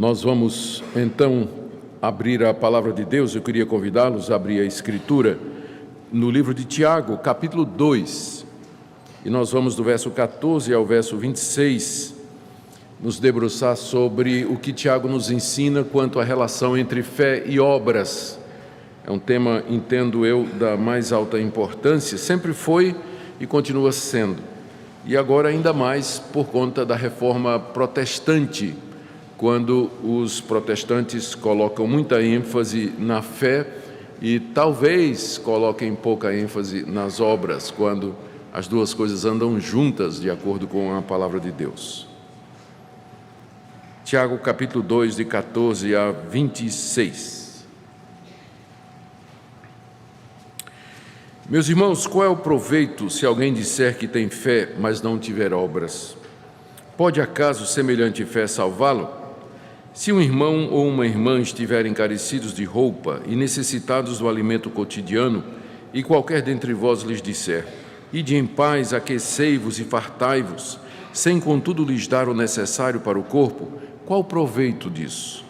Nós vamos, então, abrir a palavra de Deus. Eu queria convidá-los a abrir a Escritura no livro de Tiago, capítulo 2. E nós vamos do verso 14 ao verso 26, nos debruçar sobre o que Tiago nos ensina quanto à relação entre fé e obras. É um tema, entendo eu, da mais alta importância, sempre foi e continua sendo. E agora ainda mais por conta da reforma protestante, quando os protestantes colocam muita ênfase na fé e talvez coloquem pouca ênfase nas obras, quando as duas coisas andam juntas, de acordo com a palavra de Deus. Tiago, capítulo 2, de 14 a 26. Meus irmãos, qual é o proveito se alguém disser que tem fé, mas não tiver obras? Pode acaso semelhante fé salvá-lo? Se um irmão ou uma irmã estiverem carecidos de roupa e necessitados do alimento cotidiano, e qualquer dentre vós lhes disser: ide em paz, aquecei-vos e fartai-vos, sem contudo lhes dar o necessário para o corpo, qual proveito disso?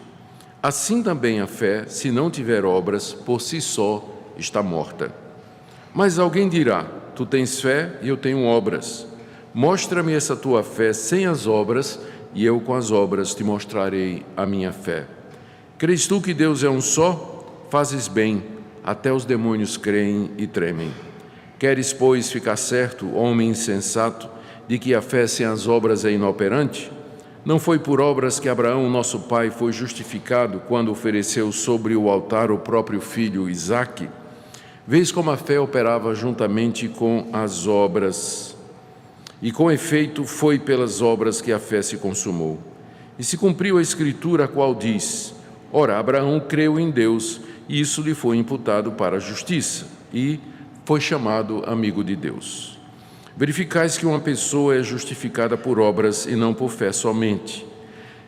Assim também a fé, se não tiver obras, por si só está morta. Mas alguém dirá: tu tens fé e eu tenho obras. Mostra-me essa tua fé sem as obras, e eu com as obras te mostrarei a minha fé. Crês tu que Deus é um só? Fazes bem, até os demônios creem e tremem. Queres, pois, ficar certo, homem insensato, de que a fé sem as obras é inoperante? Não foi por obras que Abraão, nosso pai, foi justificado quando ofereceu sobre o altar o próprio filho Isaque? Vês como a fé operava juntamente com as obras. E com efeito foi pelas obras que a fé se consumou. E se cumpriu a Escritura, a qual diz: ora, Abraão creu em Deus, e isso lhe foi imputado para a justiça, e foi chamado amigo de Deus. Verificais que uma pessoa é justificada por obras e não por fé somente.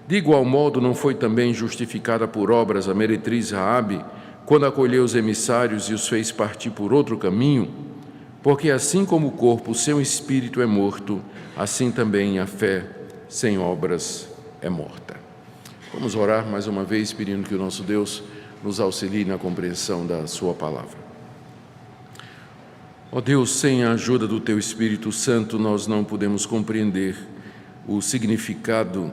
De igual modo, não foi também justificada por obras a meretriz Raabe, quando acolheu os emissários e os fez partir por outro caminho? Porque assim como o corpo sem o espírito é morto, assim também a fé sem obras é morta. Vamos orar mais uma vez, pedindo que o nosso Deus nos auxilie na compreensão da sua palavra. Ó Deus, sem a ajuda do Teu Espírito Santo, nós não podemos compreender o significado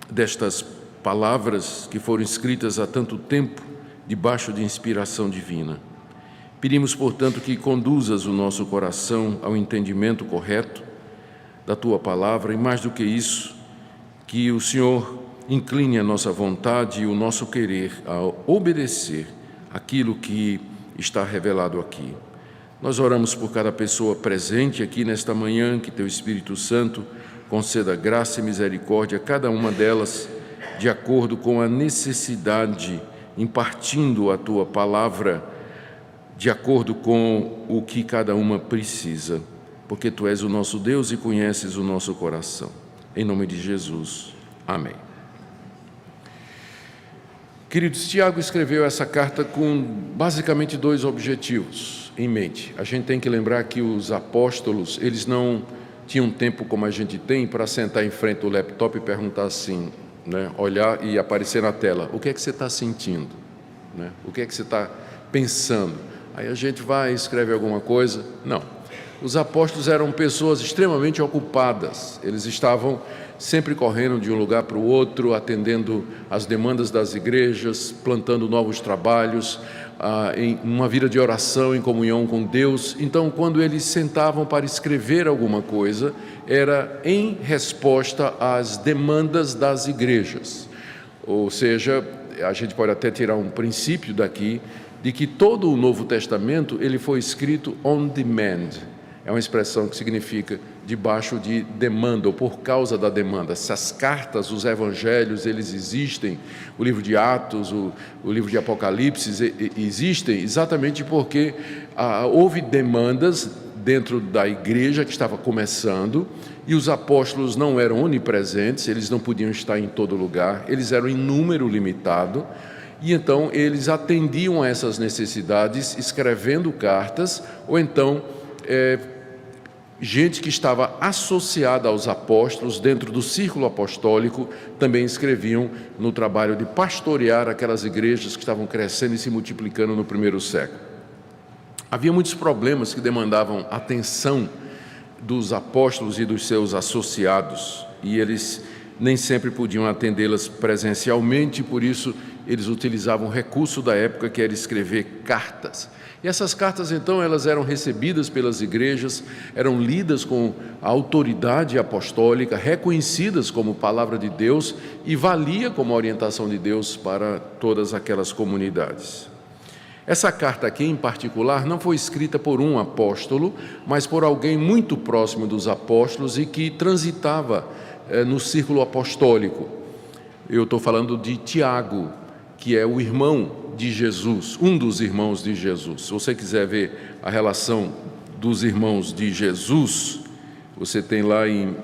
destas palavras que foram escritas há tanto tempo, debaixo de inspiração divina. Pedimos, portanto, que conduzas o nosso coração ao entendimento correto da Tua palavra e, mais do que isso, que o Senhor incline a nossa vontade e o nosso querer a obedecer aquilo que está revelado aqui. Nós oramos por cada pessoa presente aqui nesta manhã, que Teu Espírito Santo conceda graça e misericórdia a cada uma delas, de acordo com a necessidade, impartindo a Tua palavra de acordo com o que cada uma precisa, porque Tu és o nosso Deus e conheces o nosso coração. Em nome de Jesus. Amém. Queridos, Tiago escreveu essa carta com basicamente dois objetivos em mente. A gente tem que lembrar que os apóstolos, eles não tinham tempo como a gente tem para sentar em frente do laptop e perguntar assim, né, olhar e aparecer na tela: o que é que você está sentindo? Né? O que é que você está pensando? Aí a gente vai e escreve alguma coisa. Não. Os apóstolos eram pessoas extremamente ocupadas. Eles estavam sempre correndo de um lugar para o outro, atendendo às demandas das igrejas, plantando novos trabalhos, em uma vida de oração, em comunhão com Deus. Então, quando eles sentavam para escrever alguma coisa, era em resposta às demandas das igrejas. Ou seja, a gente pode até tirar um princípio daqui, de que todo o Novo Testamento ele foi escrito on demand. É uma expressão que significa debaixo de demanda, ou por causa da demanda. Essas cartas, os evangelhos, eles existem, o livro de Atos, o livro de Apocalipse existem exatamente porque houve demandas dentro da igreja que estava começando, e os apóstolos não eram onipresentes, eles não podiam estar em todo lugar, eles eram em número limitado, e então eles atendiam a essas necessidades escrevendo cartas, ou então gente que estava associada aos apóstolos, dentro do círculo apostólico, também escreviam no trabalho de pastorear aquelas igrejas que estavam crescendo e se multiplicando no primeiro século. Havia muitos problemas que demandavam atenção dos apóstolos e dos seus associados, e eles nem sempre podiam atendê-las presencialmente, por isso eles utilizavam o recurso da época, que era escrever cartas. E essas cartas, então, elas eram recebidas pelas igrejas, eram lidas com a autoridade apostólica, reconhecidas como palavra de Deus e valia como orientação de Deus para todas aquelas comunidades. Essa carta aqui, em particular, não foi escrita por um apóstolo, mas por alguém muito próximo dos apóstolos e que transitava no círculo apostólico. Eu estou falando de Tiago, que é o irmão de Jesus, um dos irmãos de Jesus. Se você quiser ver a relação dos irmãos de Jesus, você tem lá em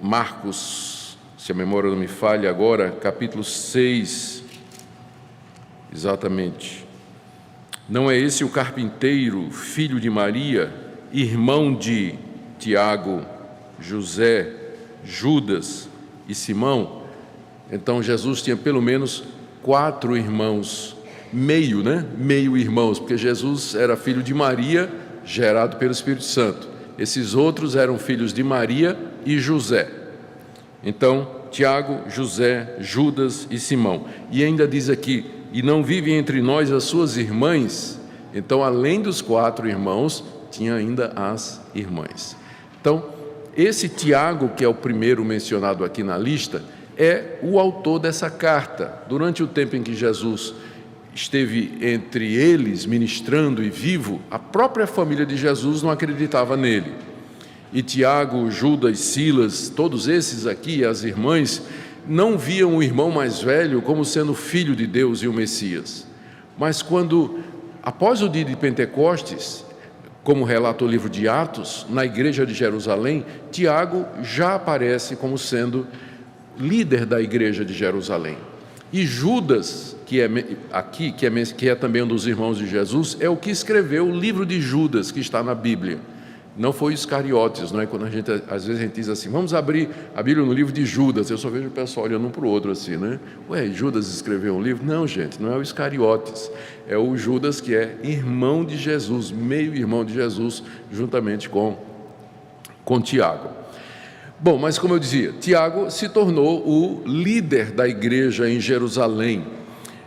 Marcos, se a memória não me falha agora, capítulo 6, exatamente. Não é esse o carpinteiro, filho de Maria, irmão de Tiago, José, Judas e Simão? Então Jesus tinha pelo menos 4 irmãos, meio irmãos, porque Jesus era filho de Maria, gerado pelo Espírito Santo. Esses outros eram filhos de Maria e José. Então, Tiago, José, Judas e Simão. E ainda diz aqui, e não vivem entre nós as suas irmãs? Então, além dos 4 irmãos, tinha ainda as irmãs. Então, esse Tiago, que é o primeiro mencionado aqui na lista, é o autor dessa carta. Durante o tempo em que Jesus esteve entre eles, ministrando e vivo, a própria família de Jesus não acreditava nele. E Tiago, Judas, Silas, todos esses aqui, as irmãs, não viam o irmão mais velho como sendo filho de Deus e o Messias. Mas quando, após o dia de Pentecostes, como relata o livro de Atos, na igreja de Jerusalém, Tiago já aparece como sendo líder da igreja de Jerusalém. E Judas, que é também um dos irmãos de Jesus, é o que escreveu o livro de Judas, que está na Bíblia. Não foi Iscariotes, não é? Quando às vezes a gente diz assim, vamos abrir a Bíblia no livro de Judas, eu só vejo o pessoal olhando um para o outro assim, né? Ué, Judas escreveu um livro? Não, gente, não é o Iscariotes, é o Judas, que é irmão de Jesus, meio irmão de Jesus, juntamente com Tiago. Bom, mas como eu dizia, Tiago se tornou o líder da igreja em Jerusalém.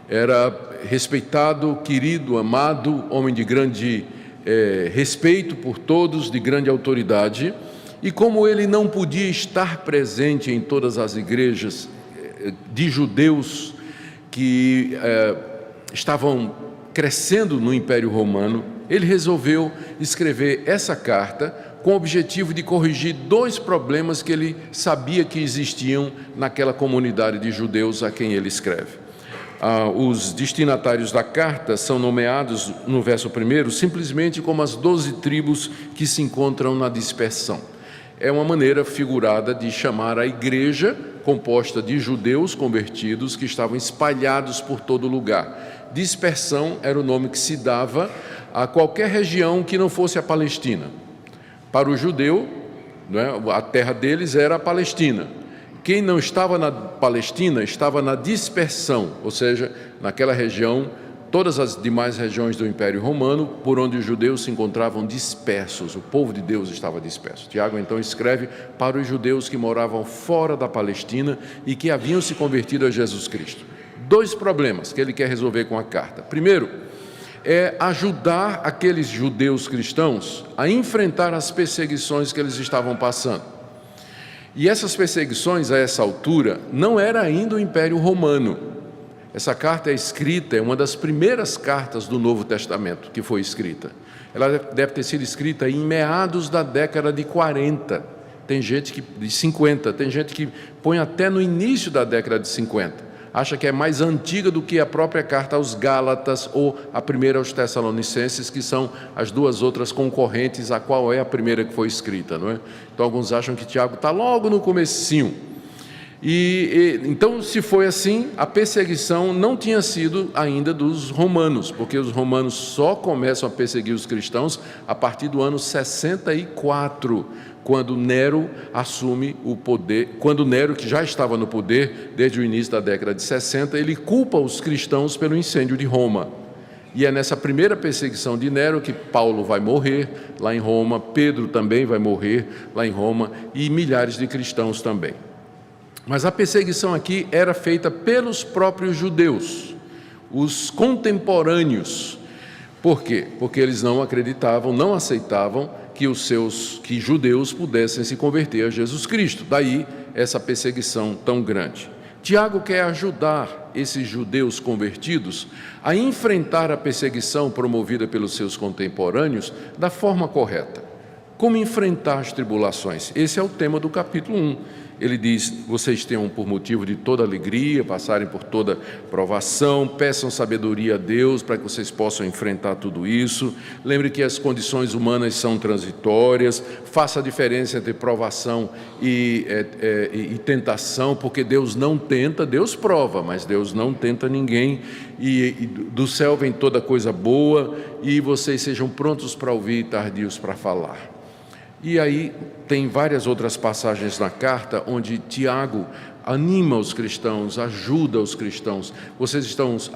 Era respeitado, querido, amado, homem de grande respeito por todos, de grande autoridade. E como ele não podia estar presente em todas as igrejas de judeus que estavam crescendo no Império Romano, ele resolveu escrever essa carta com o objetivo de corrigir 2 problemas que ele sabia que existiam naquela comunidade de judeus a quem ele escreve. Os destinatários da carta são nomeados no verso 1 simplesmente como as 12 tribos que se encontram na dispersão. É uma maneira figurada de chamar a igreja composta de judeus convertidos que estavam espalhados por todo lugar. Dispersão era o nome que se dava a qualquer região que não fosse a Palestina. Para o judeu, a terra deles era a Palestina. Quem não estava na Palestina estava na dispersão, ou seja, naquela região, todas as demais regiões do Império Romano, por onde os judeus se encontravam dispersos, o povo de Deus estava disperso. Tiago então escreve para os judeus que moravam fora da Palestina e que haviam se convertido a Jesus Cristo. 2 problemas que ele quer resolver com a carta. Primeiro, é ajudar aqueles judeus cristãos a enfrentar as perseguições que eles estavam passando. E essas perseguições, a essa altura, não era ainda o Império Romano. Essa carta é escrita, é uma das primeiras cartas do Novo Testamento que foi escrita. Ela deve ter sido escrita em meados da década de 40, de 50, tem gente que põe até no início da década de 50. Acha que é mais antiga do que a própria carta aos Gálatas ou a primeira aos Tessalonicenses, que são as 2 outras concorrentes, a qual é a primeira que foi escrita, não é? Então alguns acham que Tiago está logo no comecinho. Então, se foi assim, a perseguição não tinha sido ainda dos romanos, porque os romanos só começam a perseguir os cristãos a partir do ano 64, quando Nero assume o poder. Quando Nero, que já estava no poder desde o início da década de 60, ele culpa os cristãos pelo incêndio de Roma. E é nessa primeira perseguição de Nero que Paulo vai morrer lá em Roma, Pedro também vai morrer lá em Roma, e milhares de cristãos também. Mas a perseguição aqui era feita pelos próprios judeus, os contemporâneos. Por quê? Porque eles não acreditavam, não aceitavam que judeus pudessem se converter a Jesus Cristo. Daí essa perseguição tão grande. Tiago quer ajudar esses judeus convertidos a enfrentar a perseguição promovida pelos seus contemporâneos da forma correta. Como enfrentar as tribulações? Esse é o tema do capítulo 1. Ele diz: vocês tenham por motivo de toda alegria, passarem por toda provação, peçam sabedoria a Deus para que vocês possam enfrentar tudo isso. Lembre que as condições humanas são transitórias, faça a diferença entre provação e tentação, porque Deus não tenta, Deus prova, mas Deus não tenta ninguém, e do céu vem toda coisa boa, e vocês sejam prontos para ouvir e tardios para falar. E aí tem várias outras passagens na carta onde Tiago anima os cristãos, ajuda os cristãos.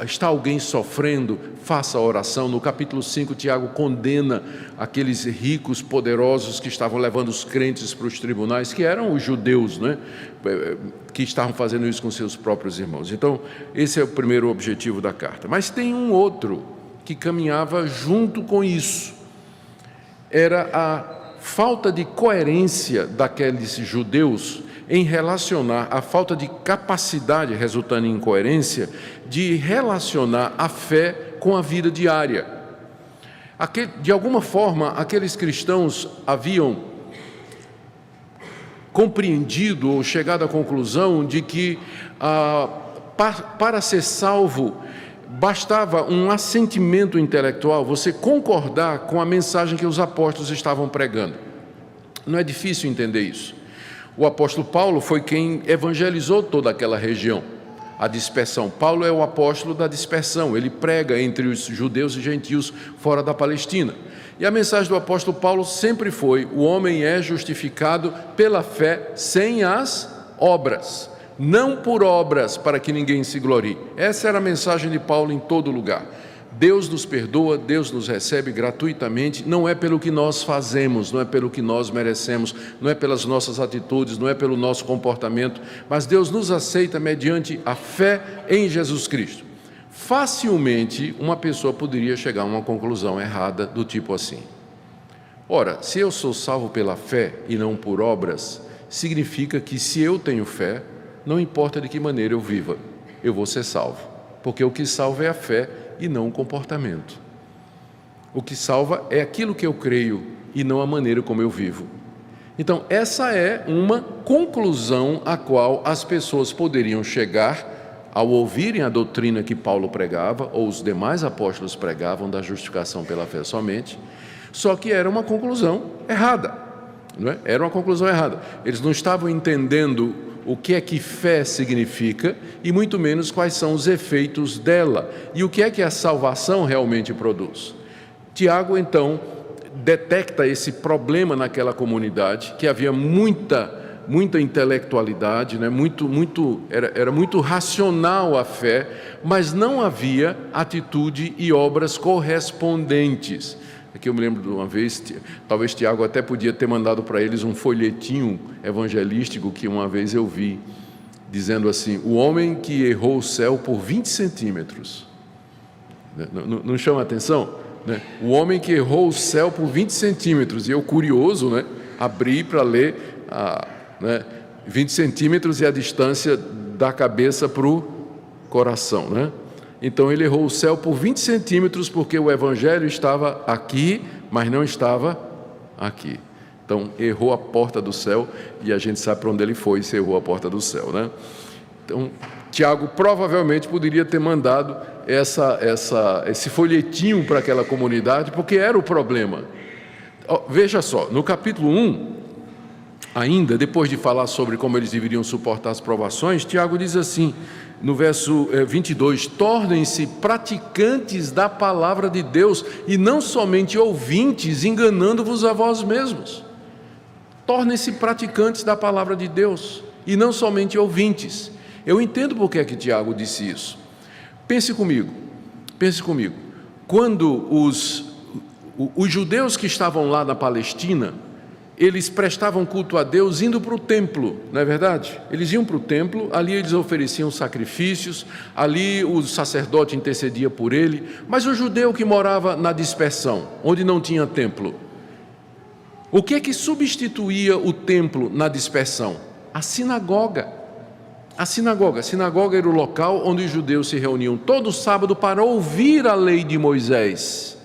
Está alguém sofrendo? Faça a oração. No capítulo 5, Tiago condena aqueles ricos poderosos que estavam levando os crentes para os tribunais, que eram os judeus, né? Que estavam fazendo isso com seus próprios irmãos. Então, esse é o primeiro objetivo da carta. Mas tem um outro que caminhava junto com isso. Era a falta de coerência daqueles judeus em relacionar, a falta de capacidade, resultando em incoerência, de relacionar a fé com a vida diária. De alguma forma, aqueles cristãos haviam compreendido ou chegado à conclusão de que para ser salvo bastava um assentimento intelectual, você concordar com a mensagem que os apóstolos estavam pregando. Não é difícil entender isso. O apóstolo Paulo foi quem evangelizou toda aquela região, a dispersão. Paulo é o apóstolo da dispersão, ele prega entre os judeus e gentios fora da Palestina. E a mensagem do apóstolo Paulo sempre foi: o homem é justificado pela fé sem as obras. Não por obras, para que ninguém se glorie. Essa era a mensagem de Paulo em todo lugar. Deus nos perdoa, Deus nos recebe gratuitamente, não é pelo que nós fazemos, não é pelo que nós merecemos, não é pelas nossas atitudes, não é pelo nosso comportamento, mas Deus nos aceita mediante a fé em Jesus Cristo. Facilmente, uma pessoa poderia chegar a uma conclusão errada do tipo assim: ora, se eu sou salvo pela fé e não por obras, significa que se eu tenho fé, não importa de que maneira eu viva, eu vou ser salvo, porque o que salva é a fé e não o comportamento. O que salva é aquilo que eu creio e não a maneira como eu vivo. Então, essa é uma conclusão a qual as pessoas poderiam chegar ao ouvirem a doutrina que Paulo pregava, ou os demais apóstolos pregavam, da justificação pela fé somente, só que era uma conclusão errada, não é? Era uma conclusão errada. Eles não estavam entendendo o que é que fé significa e muito menos quais são os efeitos dela e o que é que a salvação realmente produz. Tiago, então, detecta esse problema naquela comunidade, que havia muita intelectualidade, né? Era muito racional a fé, mas não havia atitude e obras correspondentes. Aqui eu me lembro de uma vez, talvez Tiago até podia ter mandado para eles um folhetinho evangelístico que uma vez eu vi, dizendo assim: o homem que errou o céu por 20 centímetros. Não chama a atenção? Né? O homem que errou o céu por 20 centímetros. E eu, curioso, né, abri para ler 20 centímetros e a distância da cabeça para o coração, né? Então ele errou o céu por 20 centímetros porque o evangelho estava aqui, mas não estava aqui. Então errou a porta do céu e a gente sabe para onde ele foi se errou a porta do céu, né? Então Tiago provavelmente poderia ter mandado esse folhetinho para aquela comunidade, porque era o problema. Veja só, no capítulo 1, ainda, depois de falar sobre como eles deveriam suportar as provações, Tiago diz assim, no verso 22, tornem-se praticantes da palavra de Deus e não somente ouvintes, enganando-vos a vós mesmos. Tornem-se praticantes da palavra de Deus e não somente ouvintes. Eu entendo por que é que Tiago disse isso. Pense comigo. Quando os judeus que estavam lá na Palestina, eles prestavam culto a Deus indo para o templo, não é verdade? Eles iam para o templo, ali eles ofereciam sacrifícios, ali o sacerdote intercedia por ele, mas o judeu que morava na dispersão, onde não tinha templo, o que é que substituía o templo na dispersão? A sinagoga. A sinagoga era o local onde os judeus se reuniam todo sábado para ouvir a lei de Moisés.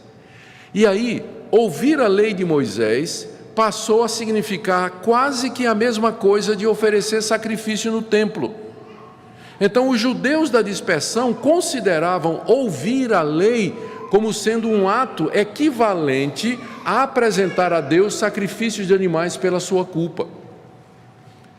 E aí, ouvir a lei de Moisés passou a significar quase que a mesma coisa de oferecer sacrifício no templo. Então, os judeus da dispersão consideravam ouvir a lei como sendo um ato equivalente a apresentar a Deus sacrifícios de animais pela sua culpa.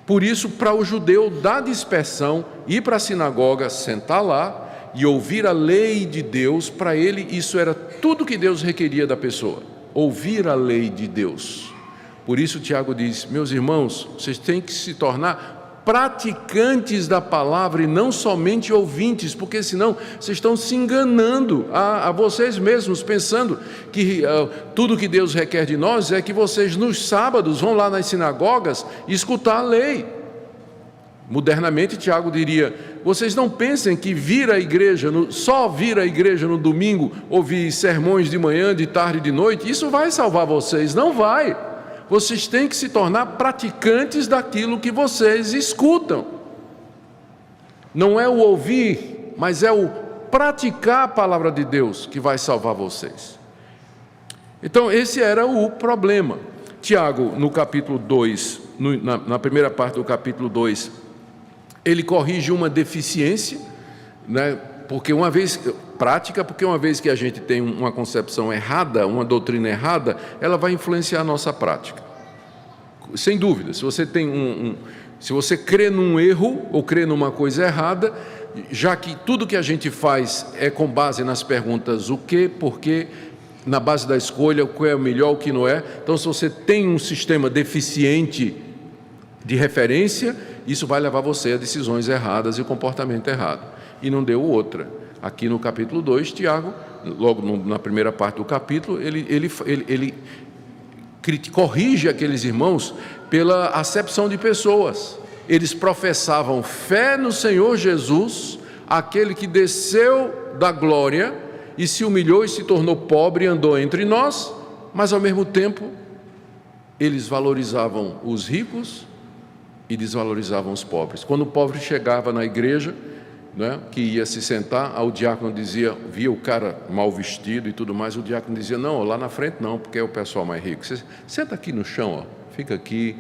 Por isso, para o judeu da dispersão, ir para a sinagoga, sentar lá e ouvir a lei de Deus, para ele isso era tudo que Deus requeria da pessoa, ouvir a lei de Deus. Por isso Tiago diz, meus irmãos, vocês têm que se tornar praticantes da palavra e não somente ouvintes, porque senão vocês estão se enganando a vocês mesmos, pensando que tudo que Deus requer de nós é que vocês nos sábados vão lá nas sinagogas escutar a lei. Modernamente Tiago diria, vocês não pensem que só vir à igreja no domingo, ouvir sermões de manhã, de tarde e de noite, isso vai salvar vocês, não vai. Vocês têm que se tornar praticantes daquilo que vocês escutam. Não é o ouvir, mas é o praticar a palavra de Deus que vai salvar vocês. Então, esse era o problema. Tiago, no capítulo 2, na primeira parte do capítulo 2, ele corrige uma deficiência, né? Porque uma vez que a gente tem uma concepção errada, uma doutrina errada, ela vai influenciar a nossa prática. Sem dúvida, se você crê num erro ou crê numa coisa errada, já que tudo que a gente faz é com base nas perguntas o que, por quê, na base da escolha, o que é o melhor, o que não é. Então, se você tem um sistema deficiente de referência, isso vai levar você a decisões erradas e comportamento errado. E não deu outra. Aqui no capítulo 2, Tiago, logo na primeira parte do capítulo, ele corrige aqueles irmãos pela acepção de pessoas. Eles professavam fé no Senhor Jesus, aquele que desceu da glória e se humilhou e se tornou pobre e andou entre nós, mas ao mesmo tempo eles valorizavam os ricos e desvalorizavam os pobres. Quando o pobre chegava na igreja, né, que ia se sentar, o diácono dizia, via o cara mal vestido e tudo mais, o diácono dizia, não, lá na frente não, porque é o pessoal mais rico. Você senta aqui no chão, fica aqui,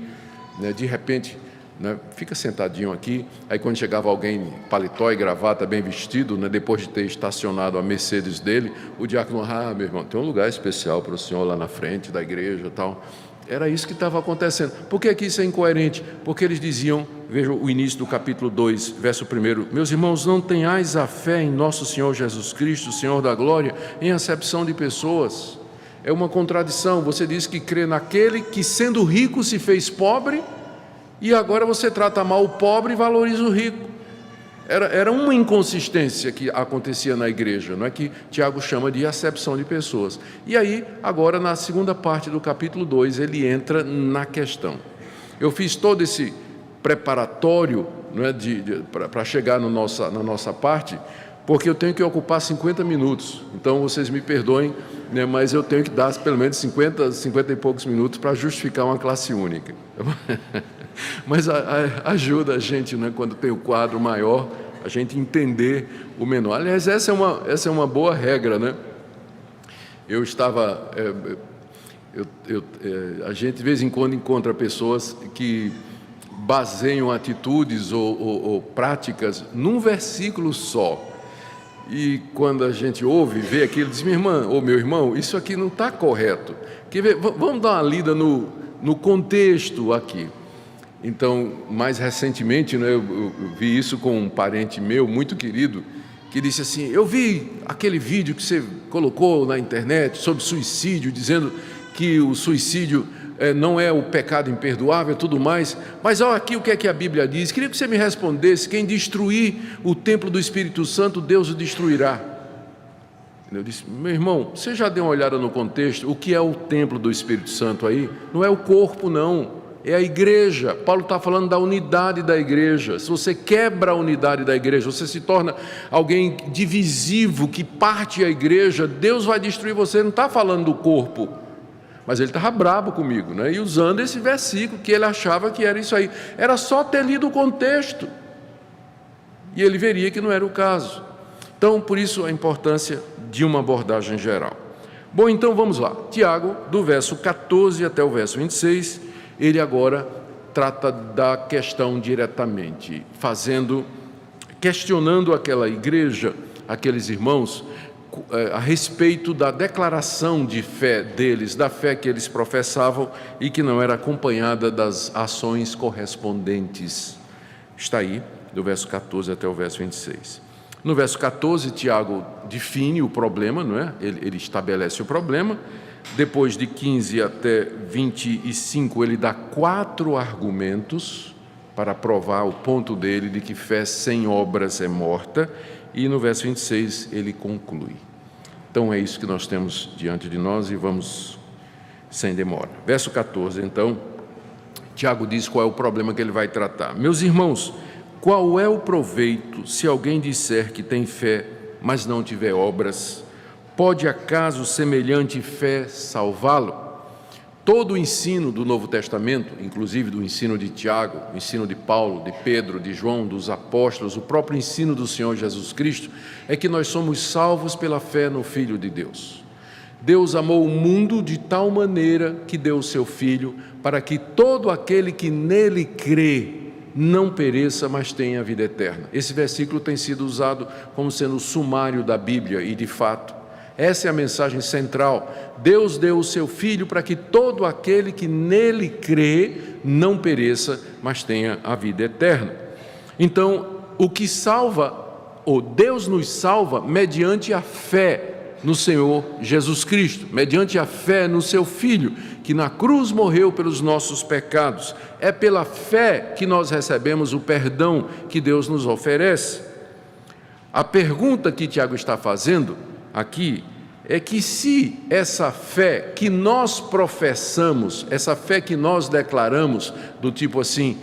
né, de repente, né, fica sentadinho aqui. Aí quando chegava alguém, paletó e gravata, bem vestido, né, depois de ter estacionado a Mercedes dele, o diácono, meu irmão, tem um lugar especial para o senhor lá na frente da igreja e tal. Era isso que estava acontecendo. Por que isso é incoerente? Porque eles diziam, veja o início do capítulo 2, verso 1, meus irmãos, não tenhais a fé em nosso Senhor Jesus Cristo, Senhor da glória, em acepção de pessoas. É uma contradição. Você diz que crê naquele que, sendo rico, se fez pobre, e agora você trata mal o pobre e valoriza o rico. Era uma inconsistência que acontecia na igreja, não é, que Tiago chama de acepção de pessoas. E aí, agora, na segunda parte do capítulo 2, ele entra na questão. Eu fiz todo esse preparatório, não é, para chegar na nossa parte, porque eu tenho que ocupar 50 minutos. Então, vocês me perdoem, né, mas eu tenho que dar pelo menos 50 e poucos minutos para justificar uma classe única. Mas ajuda a gente, né, quando tem o quadro maior, a gente entender o menor. Aliás, essa é uma boa regra, né? A gente de vez em quando encontra pessoas que baseiam atitudes ou práticas num versículo só. E quando a gente ouve, vê aquilo, diz, minha irmã ou meu irmão, isso aqui não está correto. Vamos dar uma lida no contexto aqui. Então, mais recentemente, né, eu vi isso com um parente meu, muito querido, que disse assim: eu vi aquele vídeo que você colocou na internet sobre suicídio, dizendo que o suicídio não é o pecado imperdoável e tudo mais, mas olha aqui o que é que a Bíblia diz. Queria que você me respondesse: quem destruir o templo do Espírito Santo, Deus o destruirá. Eu disse: meu irmão, você já deu uma olhada no contexto? O que é o templo do Espírito Santo aí? Não é o corpo, não. É a igreja. Paulo está falando da unidade da igreja. Se você quebra a unidade da igreja, você se torna alguém divisivo, que parte a igreja, Deus vai destruir você. Ele não está falando do corpo, mas ele estava brabo comigo, né? E usando esse versículo, que ele achava que era isso aí. Era só ter lido o contexto, e ele veria que não era o caso. Então, por isso a importância de uma abordagem geral. Bom, então vamos lá. Tiago, do verso 14 até o verso 26, ele agora trata da questão diretamente, questionando aquela igreja, aqueles irmãos, a respeito da declaração de fé deles, da fé que eles professavam e que não era acompanhada das ações correspondentes. Está aí, do verso 14 até o verso 26. No verso 14, Tiago define o problema, não é? Ele estabelece o problema. Depois de 15 até 25, ele dá 4 argumentos para provar o ponto dele de que fé sem obras é morta. E no verso 26 ele conclui. Então é isso que nós temos diante de nós e vamos sem demora. Verso 14, então, Tiago diz qual é o problema que ele vai tratar. Meus irmãos, qual é o proveito se alguém disser que tem fé, mas não tiver obras? Pode acaso semelhante fé salvá-lo? Todo o ensino do Novo Testamento, inclusive do ensino de Tiago, o ensino de Paulo, de Pedro, de João, dos apóstolos, o próprio ensino do Senhor Jesus Cristo, é que nós somos salvos pela fé no Filho de Deus. Deus amou o mundo de tal maneira que deu o seu Filho, para que todo aquele que nele crê não pereça, mas tenha a vida eterna. Esse versículo tem sido usado como sendo o sumário da Bíblia, e de fato, essa é a mensagem central. Deus deu o seu Filho para que todo aquele que nele crê não pereça, mas tenha a vida eterna. Então, o que salva, ou Deus nos salva mediante a fé no Senhor Jesus Cristo, mediante a fé no seu Filho, que na cruz morreu pelos nossos pecados. É pela fé que nós recebemos o perdão que Deus nos oferece. A pergunta que Tiago está fazendo aqui é que se essa fé que nós professamos, essa fé que nós declaramos, do tipo assim: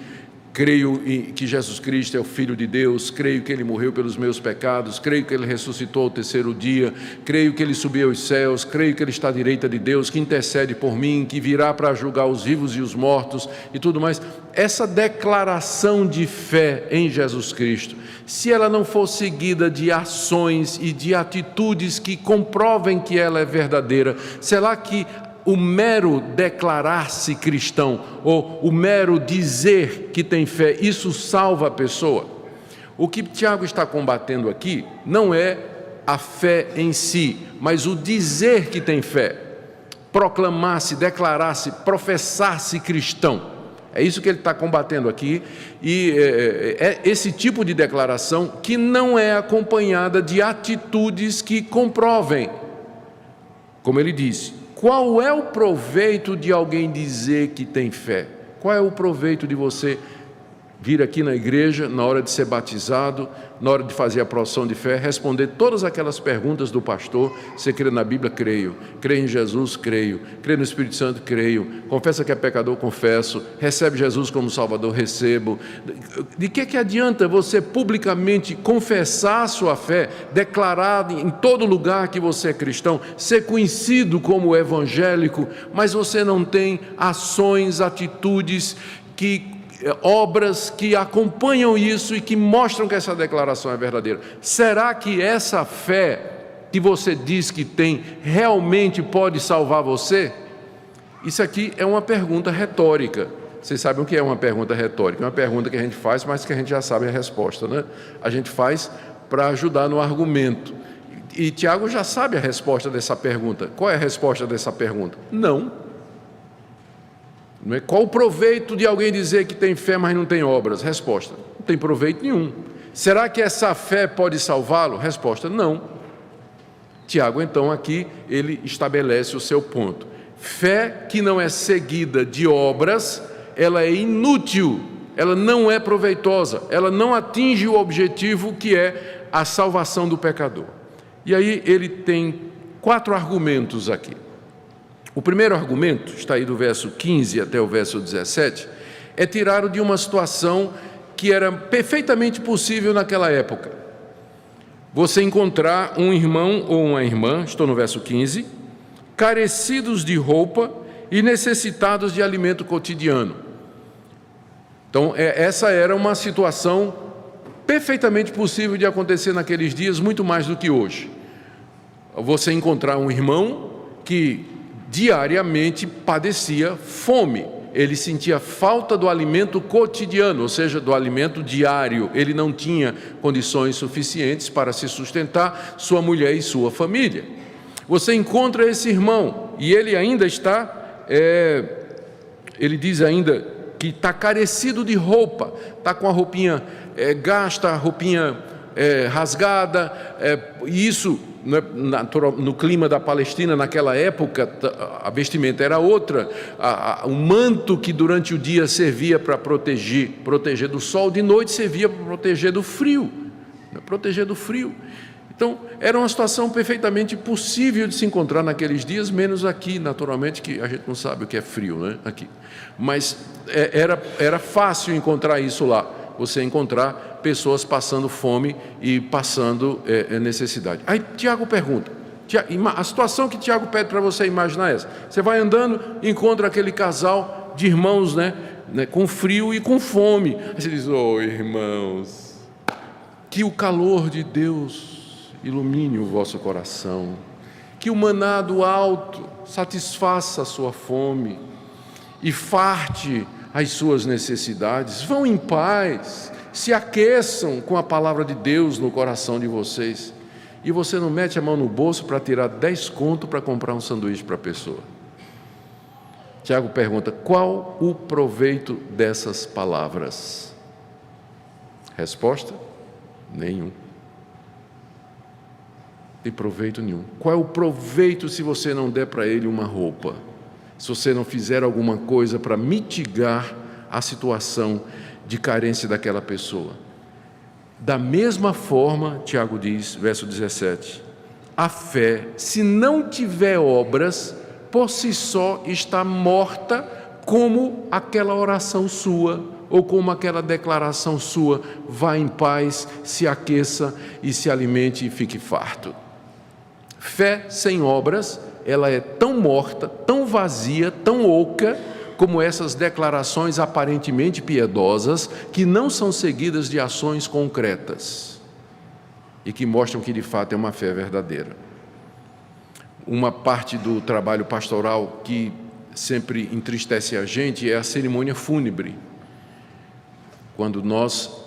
creio que Jesus Cristo é o Filho de Deus, creio que Ele morreu pelos meus pecados, creio que Ele ressuscitou ao terceiro dia, creio que Ele subiu aos céus, creio que Ele está à direita de Deus, que intercede por mim, que virá para julgar os vivos e os mortos e tudo mais. Essa declaração de fé em Jesus Cristo, se ela não for seguida de ações e de atitudes que comprovem que ela é verdadeira, será que o mero declarar-se cristão, ou o mero dizer que tem fé, isso salva a pessoa? O que Tiago está combatendo aqui não é a fé em si, mas o dizer que tem fé, proclamar-se, declarar-se, professar-se cristão. É isso que ele está combatendo aqui, e é esse tipo de declaração que não é acompanhada de atitudes que comprovem. Como ele disse: qual é o proveito de alguém dizer que tem fé? Qual é o proveito de você vir aqui na igreja, na hora de ser batizado, na hora de fazer a profissão de fé, responder todas aquelas perguntas do pastor? Você crê na Bíblia? Creio. Crê em Jesus? Creio. Crê no Espírito Santo? Creio. Confessa que é pecador? Confesso. Recebe Jesus como Salvador? Recebo. De que adianta você publicamente confessar a sua fé, declarar em todo lugar que você é cristão, ser conhecido como evangélico, mas você não tem ações, atitudes, obras que acompanham isso e que mostram que essa declaração é verdadeira? Será que essa fé que você diz que tem realmente pode salvar você? Isso aqui é uma pergunta retórica. Vocês sabem o que é uma pergunta retórica? É uma pergunta que a gente faz, mas que a gente já sabe a resposta, né? A gente faz para ajudar no argumento. E Tiago já sabe a resposta dessa pergunta. Qual é a resposta dessa pergunta? Não. Não é? Qual o proveito de alguém dizer que tem fé, mas não tem obras? Resposta: não tem proveito nenhum. Será que essa fé pode salvá-lo? Resposta: não. Tiago, então, aqui ele estabelece o seu ponto. Fé que não é seguida de obras, ela é inútil, ela não é proveitosa, ela não atinge o objetivo que é a salvação do pecador. E aí ele tem 4 argumentos aqui. O primeiro argumento, está aí do verso 15 até o verso 17, é tirado de uma situação que era perfeitamente possível naquela época. Você encontrar um irmão ou uma irmã, estou no verso 15, carecidos de roupa e necessitados de alimento cotidiano. Então, essa era uma situação perfeitamente possível de acontecer naqueles dias, muito mais do que hoje. Você encontrar um irmão que diariamente padecia fome, ele sentia falta do alimento cotidiano, ou seja, do alimento diário, ele não tinha condições suficientes para se sustentar, sua mulher e sua família. Você encontra esse irmão e ele ainda está, ele diz ainda que está carecido de roupa, está com a roupinha gasta, a roupinha rasgada, e isso no clima da Palestina naquela época, a vestimenta era outra, o manto que durante o dia servia para proteger do sol, de noite servia para proteger do frio, Então, era uma situação perfeitamente possível de se encontrar naqueles dias, menos aqui, naturalmente, que a gente não sabe o que é frio, né? Aqui. Mas era fácil encontrar isso lá, você encontrar pessoas passando fome e passando necessidade. Aí Tiago pergunta, a situação que Tiago pede para você imaginar é essa: você vai andando, encontra aquele casal de irmãos, né, com frio e com fome. Aí você diz: oh, irmãos, que o calor de Deus ilumine o vosso coração, que o maná do alto satisfaça a sua fome e farte as suas necessidades. Vão em paz, se aqueçam com a palavra de Deus no coração de vocês. E você não mete a mão no bolso para tirar 10 conto para comprar um sanduíche para a pessoa. Tiago pergunta: qual o proveito dessas palavras? Resposta: nenhum. Não tem proveito nenhum. Qual é o proveito se você não der para ele uma roupa? Se você não fizer alguma coisa para mitigar a situação de carência daquela pessoa? Da mesma forma, Tiago diz, verso 17, a fé, se não tiver obras, por si só está morta, como aquela oração sua, ou como aquela declaração sua: vá em paz, se aqueça e se alimente e fique farto. Fé sem obras, ela é tão morta, tão vazia, tão oca, como essas declarações aparentemente piedosas, que não são seguidas de ações concretas e que mostram que de fato é uma fé verdadeira. Uma parte do trabalho pastoral que sempre entristece a gente é a cerimônia fúnebre. Quando nós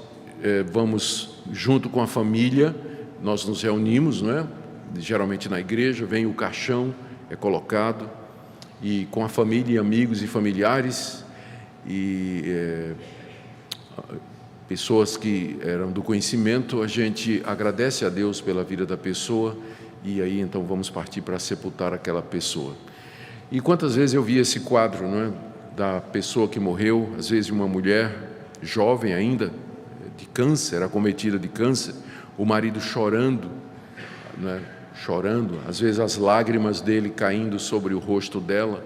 vamos junto com a família, nós nos reunimos, não é? Geralmente na igreja, vem o caixão, é colocado, e com a família, amigos e familiares, e pessoas que eram do conhecimento, a gente agradece a Deus pela vida da pessoa, e aí então vamos partir para sepultar aquela pessoa. E quantas vezes eu vi esse quadro, não é? Da pessoa que morreu, às vezes uma mulher jovem ainda, de câncer, acometida de câncer, o marido chorando, não é? Chorando, às vezes as lágrimas dele caindo sobre o rosto dela,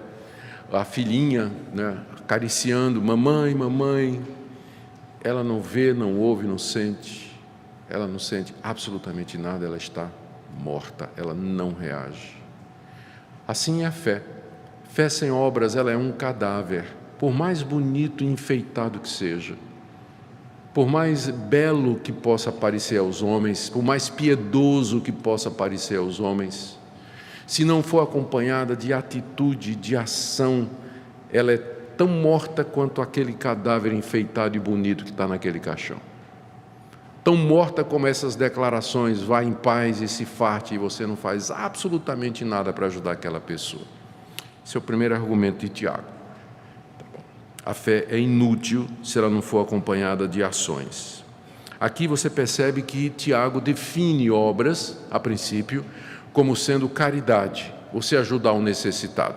a filhinha, né, acariciando: mamãe, mamãe. Ela não vê, não ouve, não sente, ela não sente absolutamente nada, ela está morta, ela não reage. Assim é a fé. Fé sem obras, ela é um cadáver, por mais bonito e enfeitado que seja, por mais belo que possa parecer aos homens, por mais piedoso que possa parecer aos homens, se não for acompanhada de atitude, de ação, ela é tão morta quanto aquele cadáver enfeitado e bonito que está naquele caixão. Tão morta como essas declarações: vá em paz e se farte, e você não faz absolutamente nada para ajudar aquela pessoa. Esse é o primeiro argumento de Tiago. Tá bom. A fé é inútil se ela não for acompanhada de ações. Aqui você percebe que Tiago define obras, a princípio, como sendo caridade, você ajudar o necessitado.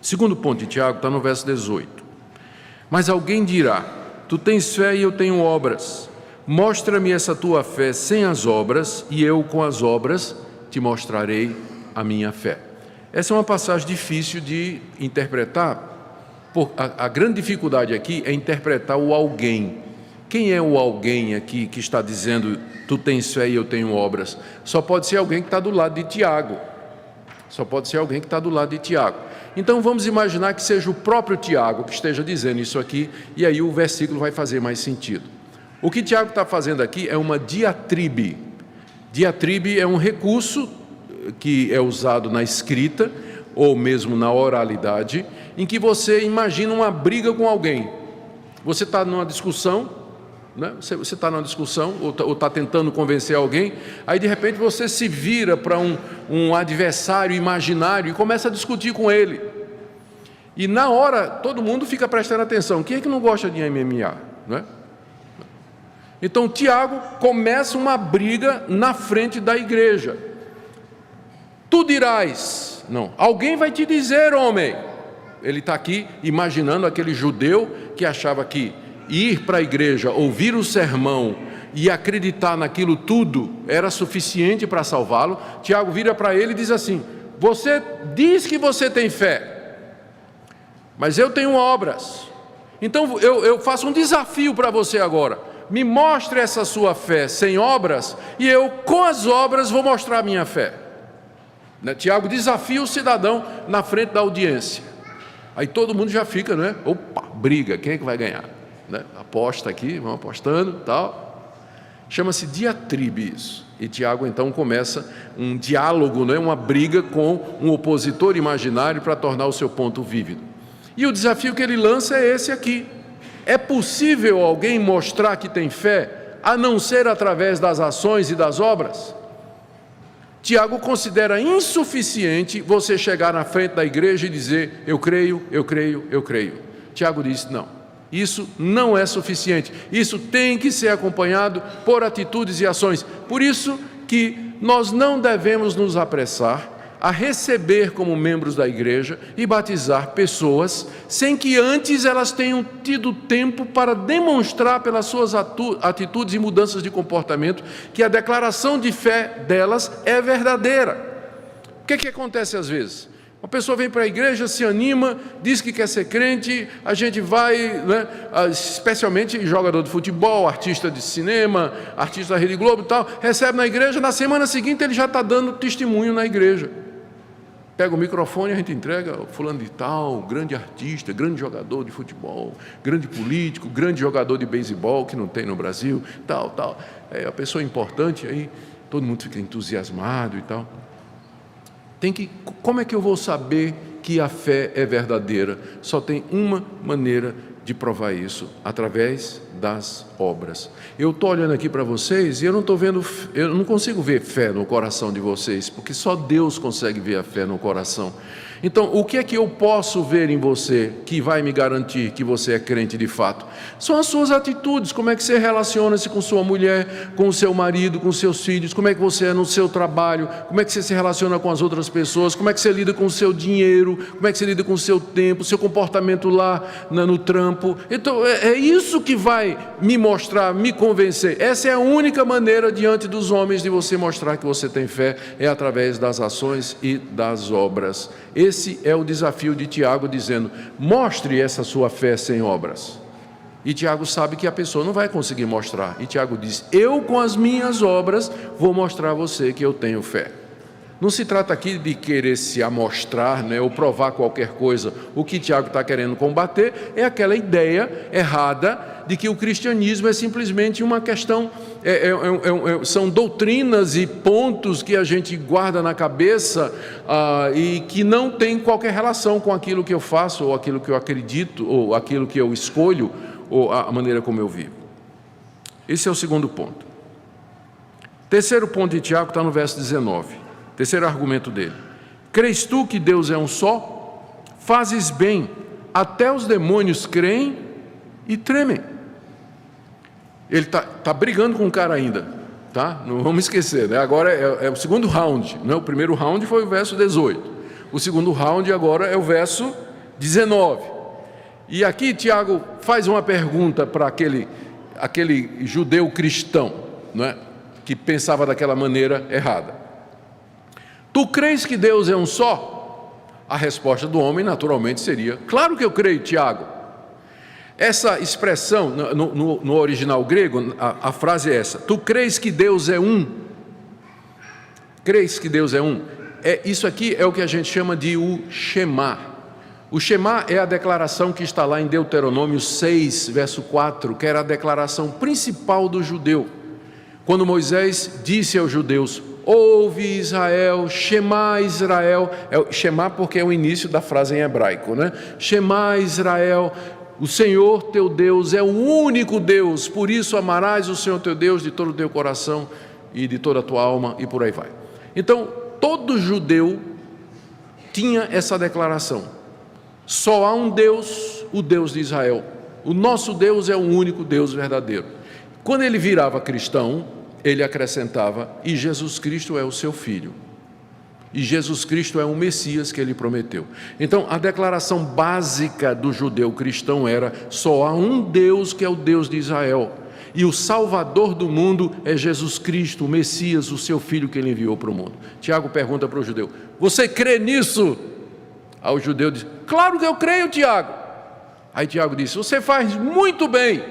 Segundo ponto de Tiago está no verso 18. Mas alguém dirá: tu tens fé e eu tenho obras. Mostra-me essa tua fé sem as obras, e eu com as obras te mostrarei a minha fé. Essa é uma passagem difícil de interpretar. A grande dificuldade aqui é interpretar o alguém. Quem é o alguém aqui que está dizendo, tu tens fé e eu tenho obras? Só pode ser alguém que está do lado de Tiago. Só pode ser alguém que está do lado de Tiago. Então vamos imaginar que seja o próprio Tiago que esteja dizendo isso aqui, e aí o versículo vai fazer mais sentido. O que Tiago está fazendo aqui é uma diatribe. Diatribe é um recurso que é usado na escrita, ou mesmo na oralidade, em que você imagina uma briga com alguém. Você está numa discussão, né? Você está numa discussão, ou está tentando convencer alguém, aí de repente você se vira para um adversário imaginário e começa a discutir com ele. E na hora, todo mundo fica prestando atenção. Quem é que não gosta de MMA? Né? Então, Tiago começa uma briga na frente da igreja. Tu dirás, não, alguém vai te dizer, homem. Ele está aqui imaginando aquele judeu que achava que ir para a igreja, ouvir o sermão e acreditar naquilo tudo era suficiente para salvá-lo. Tiago vira para ele e diz assim: você diz que você tem fé, mas eu tenho obras. Então eu faço um desafio para você agora. Me mostre essa sua fé sem obras, e eu com as obras vou mostrar a minha fé. Tiago desafia o cidadão na frente da audiência. Aí todo mundo já fica, né? Opa, briga, quem é que vai ganhar? Né? Aposta aqui, vão apostando, tal. Chama-se diatribe isso. E Tiago então começa um diálogo, né? Uma briga com um opositor imaginário para tornar o seu ponto vívido. E o desafio que ele lança é esse aqui. É possível alguém mostrar que tem fé, a não ser através das ações e das obras? Tiago considera insuficiente você chegar na frente da igreja e dizer, eu creio, eu creio, eu creio. Tiago diz, não, isso não é suficiente, isso tem que ser acompanhado por atitudes e ações. Por isso que nós não devemos nos apressar a receber como membros da igreja e batizar pessoas sem que antes elas tenham tido tempo para demonstrar pelas suas atitudes e mudanças de comportamento que a declaração de fé delas é verdadeira. O que acontece às vezes? Uma pessoa vem para a igreja, se anima, diz que quer ser crente, a gente vai, né, especialmente jogador de futebol, artista de cinema, artista da Rede Globo e tal, recebe na igreja, na semana seguinte ele já está dando testemunho na igreja. Pega o microfone e a gente entrega, fulano de tal, grande artista, grande jogador de futebol, grande político, grande jogador de beisebol, que não tem no Brasil, tal, tal. É a pessoa importante, aí todo mundo fica entusiasmado e tal. Como é que eu vou saber que a fé é verdadeira? Só tem uma maneira de provar isso, através das obras. Eu estou olhando aqui para vocês e eu não consigo ver fé no coração de vocês, porque só Deus consegue ver a fé no coração. Então, o que é que eu posso ver em você que vai me garantir que você é crente de fato? São as suas atitudes, como é que você relaciona-se com sua mulher, com o seu marido, com seus filhos, como é que você é no seu trabalho, como é que você se relaciona com as outras pessoas, como é que você lida com o seu dinheiro, como é que você lida com o seu tempo, seu comportamento lá no trampo. Então, é isso que vai me mostrar, me convencer. Essa é a única maneira diante dos homens de você mostrar que você tem fé, é através das ações e das obras. Esse é o desafio de Tiago, dizendo, mostre essa sua fé sem obras. E Tiago sabe que a pessoa não vai conseguir mostrar. E Tiago diz, eu com as minhas obras vou mostrar a você que eu tenho fé. Não se trata aqui de querer se amostrar, né, ou provar qualquer coisa. O que Tiago está querendo combater é aquela ideia errada de que o cristianismo é simplesmente uma questão, são doutrinas e pontos que a gente guarda na cabeça e que não tem qualquer relação com aquilo que eu faço, ou aquilo que eu acredito, ou aquilo que eu escolho, ou a maneira como eu vivo. Esse é o segundo ponto. Terceiro ponto de Tiago está no verso 19. Terceiro argumento dele. Crês tu que Deus é um só? Fazes bem. até os demônios creem e tremem. Ele está brigando com o cara ainda, tá? Não vamos esquecer, né? Agora é o segundo round, né? O primeiro round foi o verso 18, o segundo round agora é o verso 19. E aqui Tiago faz uma pergunta para aquele judeu cristão, né? Que pensava daquela maneira errada. Tu crês que Deus é um só? A resposta do homem naturalmente seria: claro que eu creio, Tiago. Essa expressão, no original grego, a frase é essa: tu crês que Deus é um? Crês que Deus é um? Isso aqui é o que a gente chama de o Shema. O Shema é a declaração que está lá em Deuteronômio 6, verso 4, que era a declaração principal do judeu. Quando Moisés disse aos judeus: ouve Israel, Shema Israel, Shema porque é o início da frase em hebraico, né? Shema Israel, o Senhor teu Deus é o único Deus, por isso amarás o Senhor teu Deus de todo o teu coração e de toda a tua alma, e por aí vai. Então, todo judeu tinha essa declaração: só há um Deus, o Deus de Israel. O nosso Deus é o único Deus verdadeiro. Quando ele virava cristão, ele acrescentava: e Jesus Cristo é o seu Filho. E Jesus Cristo é o Messias que ele prometeu. Então, a declaração básica do judeu cristão era: só há um Deus, que é o Deus de Israel. E o Salvador do mundo é Jesus Cristo, o Messias, o seu Filho que ele enviou para o mundo. Tiago pergunta para o judeu: você crê nisso? Aí o judeu diz: claro que eu creio, Tiago. Aí Tiago disse: você faz muito bem,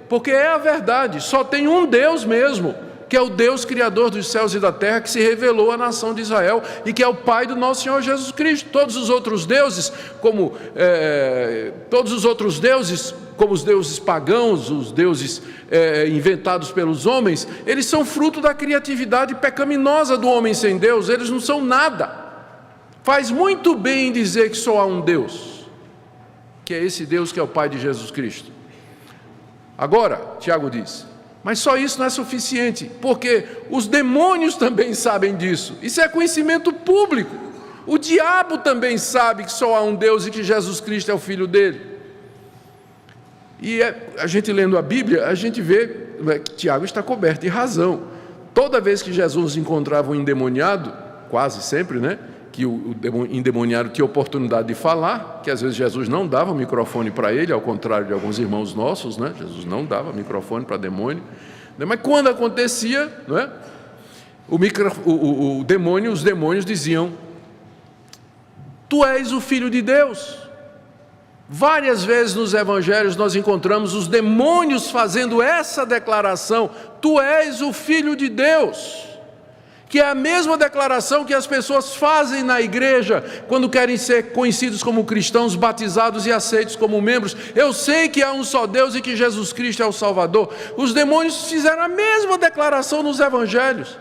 porque é a verdade, só tem um Deus mesmo, que é o Deus Criador dos céus e da terra, que se revelou à nação de Israel e que é o Pai do nosso Senhor Jesus Cristo. Todos os outros deuses, como os deuses pagãos, os deuses inventados pelos homens, eles são fruto da criatividade pecaminosa do homem sem Deus, eles não são nada. Faz muito bem em dizer que só há um Deus, que é esse Deus que é o Pai de Jesus Cristo. Agora, Tiago diz: mas só isso não é suficiente, porque os demônios também sabem disso. Isso é conhecimento público. O diabo também sabe que só há um Deus e que Jesus Cristo é o Filho dele. E a gente lendo a Bíblia, a gente vê que Tiago está coberto de razão. Toda vez que Jesus encontrava um endemoniado, quase sempre, né? Que o endemoniado tinha oportunidade de falar, que às vezes Jesus não dava microfone para ele, ao contrário de alguns irmãos nossos, né? Jesus não dava microfone para demônio, né? Mas quando acontecia, né? Os demônios diziam: tu és o Filho de Deus. Várias vezes nos evangelhos nós encontramos os demônios fazendo essa declaração: tu és o Filho de Deus. Que é a mesma declaração que as pessoas fazem na igreja quando querem ser conhecidos como cristãos, batizados e aceitos como membros. Eu sei que há um só Deus e que Jesus Cristo é o Salvador. Os demônios fizeram a mesma declaração nos evangelhos,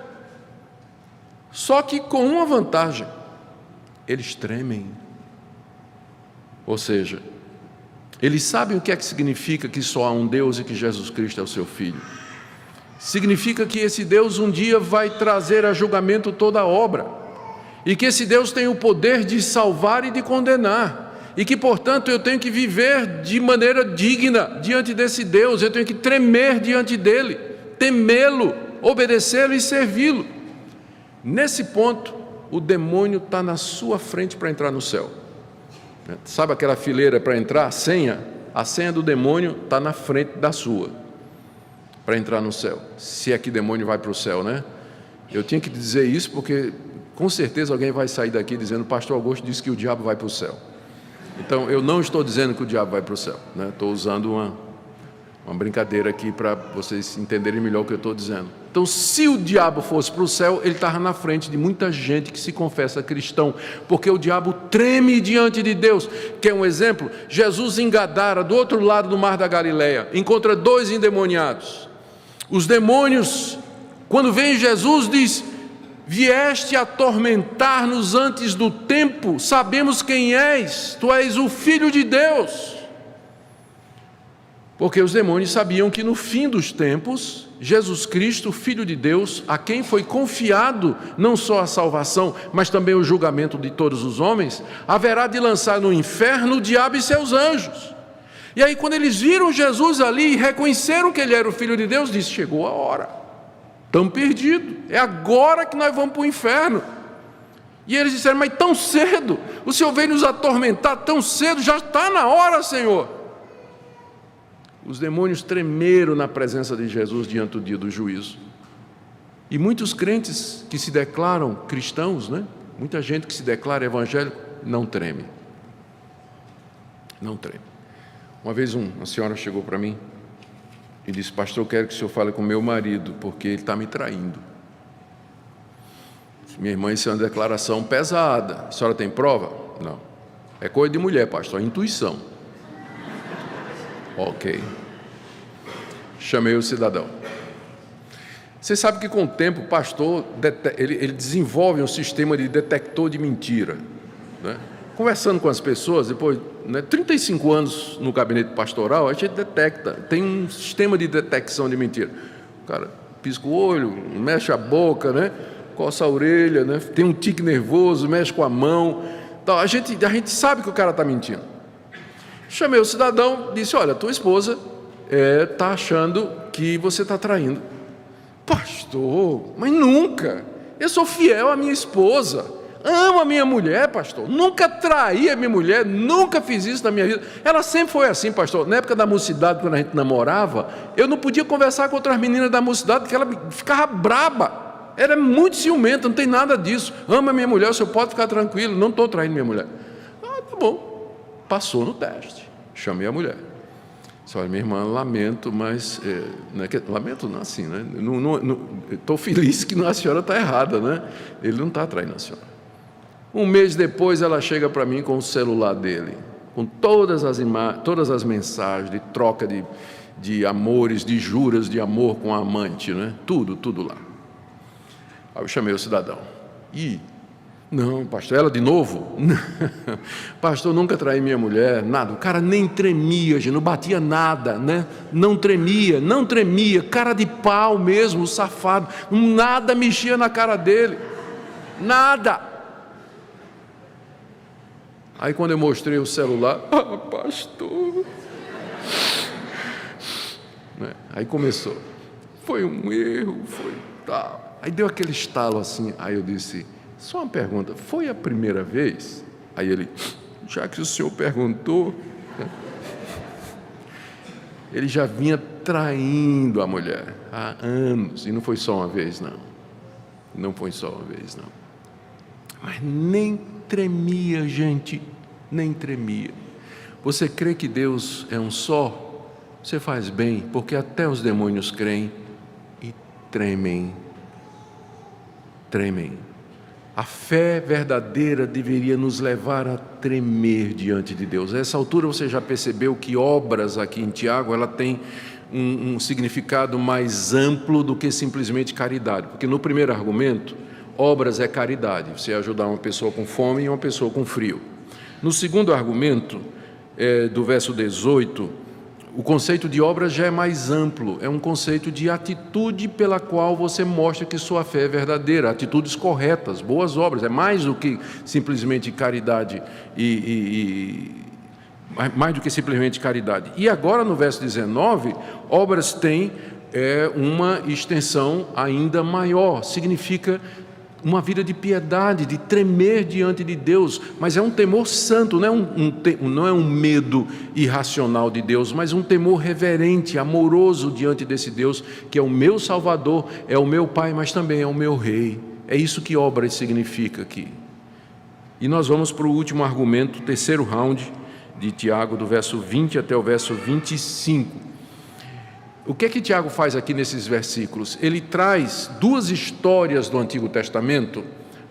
só que com uma vantagem: eles tremem. Ou seja, eles sabem o que é que significa que só há um Deus e que Jesus Cristo é o seu Filho. Significa que esse Deus um dia vai trazer a julgamento toda a obra, e que esse Deus tem o poder de salvar e de condenar, e que, portanto, eu tenho que viver de maneira digna diante desse Deus, eu tenho que tremer diante dele, temê-lo, obedecê-lo e servi-lo. Nesse ponto, o demônio está na sua frente para entrar no céu. Sabe aquela fileira para entrar? A senha do demônio está na frente da sua, para entrar no céu, se é que demônio vai para o céu, né? Eu tinha que dizer isso porque com certeza alguém vai sair daqui dizendo: pastor Augusto disse que o diabo vai para o céu. Então eu não estou dizendo que o diabo vai para o céu, né? Estou usando uma brincadeira aqui para vocês entenderem melhor o que eu estou dizendo. Então, se o diabo fosse para o céu, ele estava na frente de muita gente que se confessa cristão, porque o diabo treme diante de Deus. Quer um exemplo? Jesus em Gadara, do outro lado do mar da Galileia, encontra 2 endemoniados. Os demônios, quando vem Jesus, diz: vieste atormentar-nos antes do tempo, sabemos quem és, tu és o Filho de Deus. Porque os demônios sabiam que no fim dos tempos, Jesus Cristo, Filho de Deus, a quem foi confiado não só a salvação, mas também o julgamento de todos os homens, haverá de lançar no inferno o diabo e seus anjos. E aí, quando eles viram Jesus ali e reconheceram que ele era o Filho de Deus, disse: chegou a hora, estamos perdidos, é agora que nós vamos para o inferno. E eles disseram: mas tão cedo, o Senhor veio nos atormentar tão cedo, já está na hora, Senhor. Os demônios tremeram na presença de Jesus diante do dia do juízo. E muitos crentes que se declaram cristãos, muita gente que se declara evangélico, não treme. Não treme. Uma vez uma senhora chegou para mim e disse: pastor, eu quero que o senhor fale com meu marido, porque ele está me traindo. Minha irmã, isso é uma declaração pesada. A senhora tem prova? Não. É coisa de mulher, pastor, é intuição. Ok. Chamei o cidadão. Você sabe que com o tempo o pastor ele desenvolve um sistema de detector de mentira, Conversando com as pessoas, depois 35 anos no gabinete pastoral, a gente detecta, tem um sistema de detecção de mentira. O cara pisca o olho, mexe a boca, coça a orelha, tem um tique nervoso, mexe com a mão. Então, a gente sabe que o cara está mentindo. Chamei o cidadão, disse: olha, tua esposa está achando que você está traindo. Pastor, mas nunca, eu sou fiel à minha esposa, amo a minha mulher, pastor, nunca traí a minha mulher, nunca fiz isso na minha vida. Ela sempre foi assim, pastor. Na época da mocidade, quando a gente namorava, eu não podia conversar com outras meninas da mocidade, porque ela ficava braba, era muito ciumenta, não tem nada disso. Amo a minha mulher, o senhor pode ficar tranquilo, não estou traindo minha mulher. Tá bom, passou no teste. Chamei a mulher. Disse: olha, minha irmã, lamento, mas... lamento não assim, estou feliz que a senhora está errada, Ele não está traindo a senhora. Um mês depois, ela chega para mim com o celular dele, com todas as mensagens de troca de amores, de juras de amor com a amante, tudo lá. Aí eu chamei o cidadão. Não, pastor, ela de novo? Pastor, nunca traí minha mulher, nada. O cara nem tremia, gente, não batia nada, não tremia, cara de pau mesmo, safado, nada mexia na cara dele, nada. Aí quando eu mostrei o celular: pastor, aí começou: foi um erro, foi tal. Aí deu aquele estalo assim, aí eu disse: só uma pergunta, foi a primeira vez? Aí ele: já que o senhor perguntou. Ele já vinha traindo a mulher há anos, e não foi só uma vez, não foi só uma vez, mas nem tremia, gente, nem tremia. Você crê que Deus é um só? Você faz bem, porque até os demônios creem e tremem. A fé verdadeira deveria nos levar a tremer diante de Deus. A essa altura você já percebeu que obras aqui em Tiago, ela tem um significado mais amplo do que simplesmente caridade. Porque no primeiro argumento, obras é caridade, você ajudar uma pessoa com fome e uma pessoa com frio. No segundo argumento, do verso 18, o conceito de obras já é mais amplo, é um conceito de atitude pela qual você mostra que sua fé é verdadeira, atitudes corretas, boas obras, é mais do que simplesmente caridade mais do que simplesmente caridade. E agora no verso 19, obras têm uma extensão ainda maior, significa uma vida de piedade, de tremer diante de Deus, mas é um temor santo, não é um medo irracional de Deus, mas um temor reverente, amoroso diante desse Deus, que é o meu Salvador, é o meu Pai, mas também é o meu Rei. É isso que obras significa aqui. E nós vamos para o último argumento, o terceiro round de Tiago, do verso 20 até o verso 25. O que é que Tiago faz aqui nesses versículos? Ele traz duas histórias do Antigo Testamento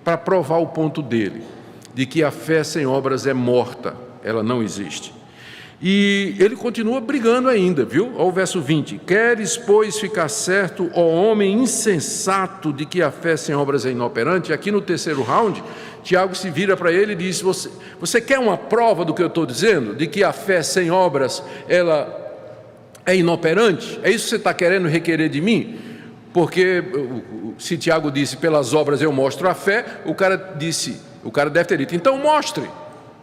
para provar o ponto dele, de que a fé sem obras é morta, ela não existe. E ele continua brigando ainda, viu? Olha o verso 20: queres, pois, ficar certo, ó homem insensato, de que a fé sem obras é inoperante? Aqui no terceiro round, Tiago se vira para ele e diz: você quer uma prova do que eu estou dizendo? De que a fé sem obras, ela é inoperante? É isso que você está querendo requerer de mim? Porque se Tiago disse, pelas obras eu mostro a fé, o cara deve ter dito, então mostre.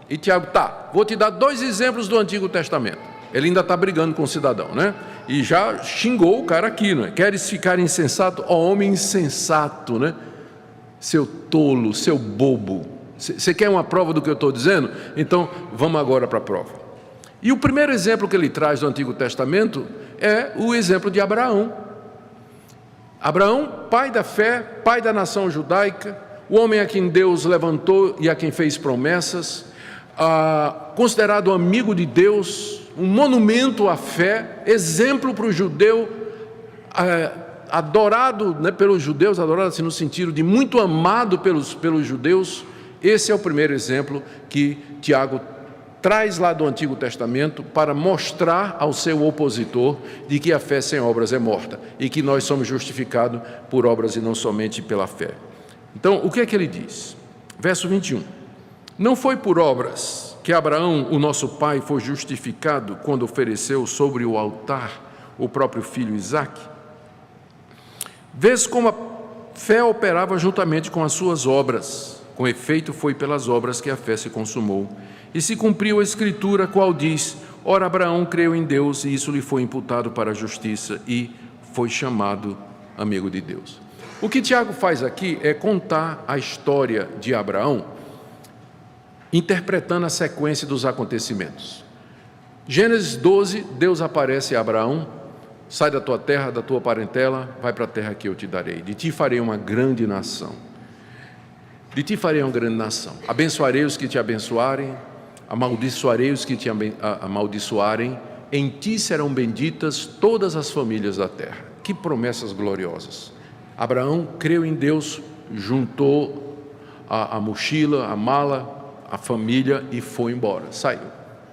E Tiago, vou te dar 2 exemplos do Antigo Testamento. Ele ainda está brigando com o cidadão, né? E já xingou o cara aqui, né? Queres ficar insensato? Ó homem insensato, né? Seu tolo, seu bobo. Você quer uma prova do que eu estou dizendo? Então, vamos agora para a prova. E o primeiro exemplo que ele traz do Antigo Testamento é o exemplo de Abraão. Abraão, pai da fé, pai da nação judaica, o homem a quem Deus levantou e a quem fez promessas, considerado amigo de Deus, um monumento à fé, exemplo para o judeu, adorado, né, pelos judeus, adorado assim, no sentido de muito amado pelos judeus. Esse é o primeiro exemplo que Tiago traz lá do Antigo Testamento para mostrar ao seu opositor de que a fé sem obras é morta e que nós somos justificados por obras e não somente pela fé. Então, o que é que ele diz? Verso 21. Não foi por obras que Abraão, o nosso pai, foi justificado quando ofereceu sobre o altar o próprio filho Isaque? Vês como a fé operava juntamente com as suas obras. Com efeito, foi pelas obras que a fé se consumou. E se cumpriu a Escritura, qual diz, ora Abraão creu em Deus, e isso lhe foi imputado para a justiça, e foi chamado amigo de Deus. O que Tiago faz aqui é contar a história de Abraão, interpretando a sequência dos acontecimentos. Gênesis 12, Deus aparece a Abraão, sai da tua terra, da tua parentela, vai para a terra que eu te darei. De ti farei uma grande nação. De ti farei uma grande nação. Abençoarei os que te abençoarem, amaldiçoarei os que te amaldiçoarem, em ti serão benditas todas as famílias da terra. Que promessas gloriosas! Abraão creu em Deus, juntou a mochila, a mala, a família e foi embora,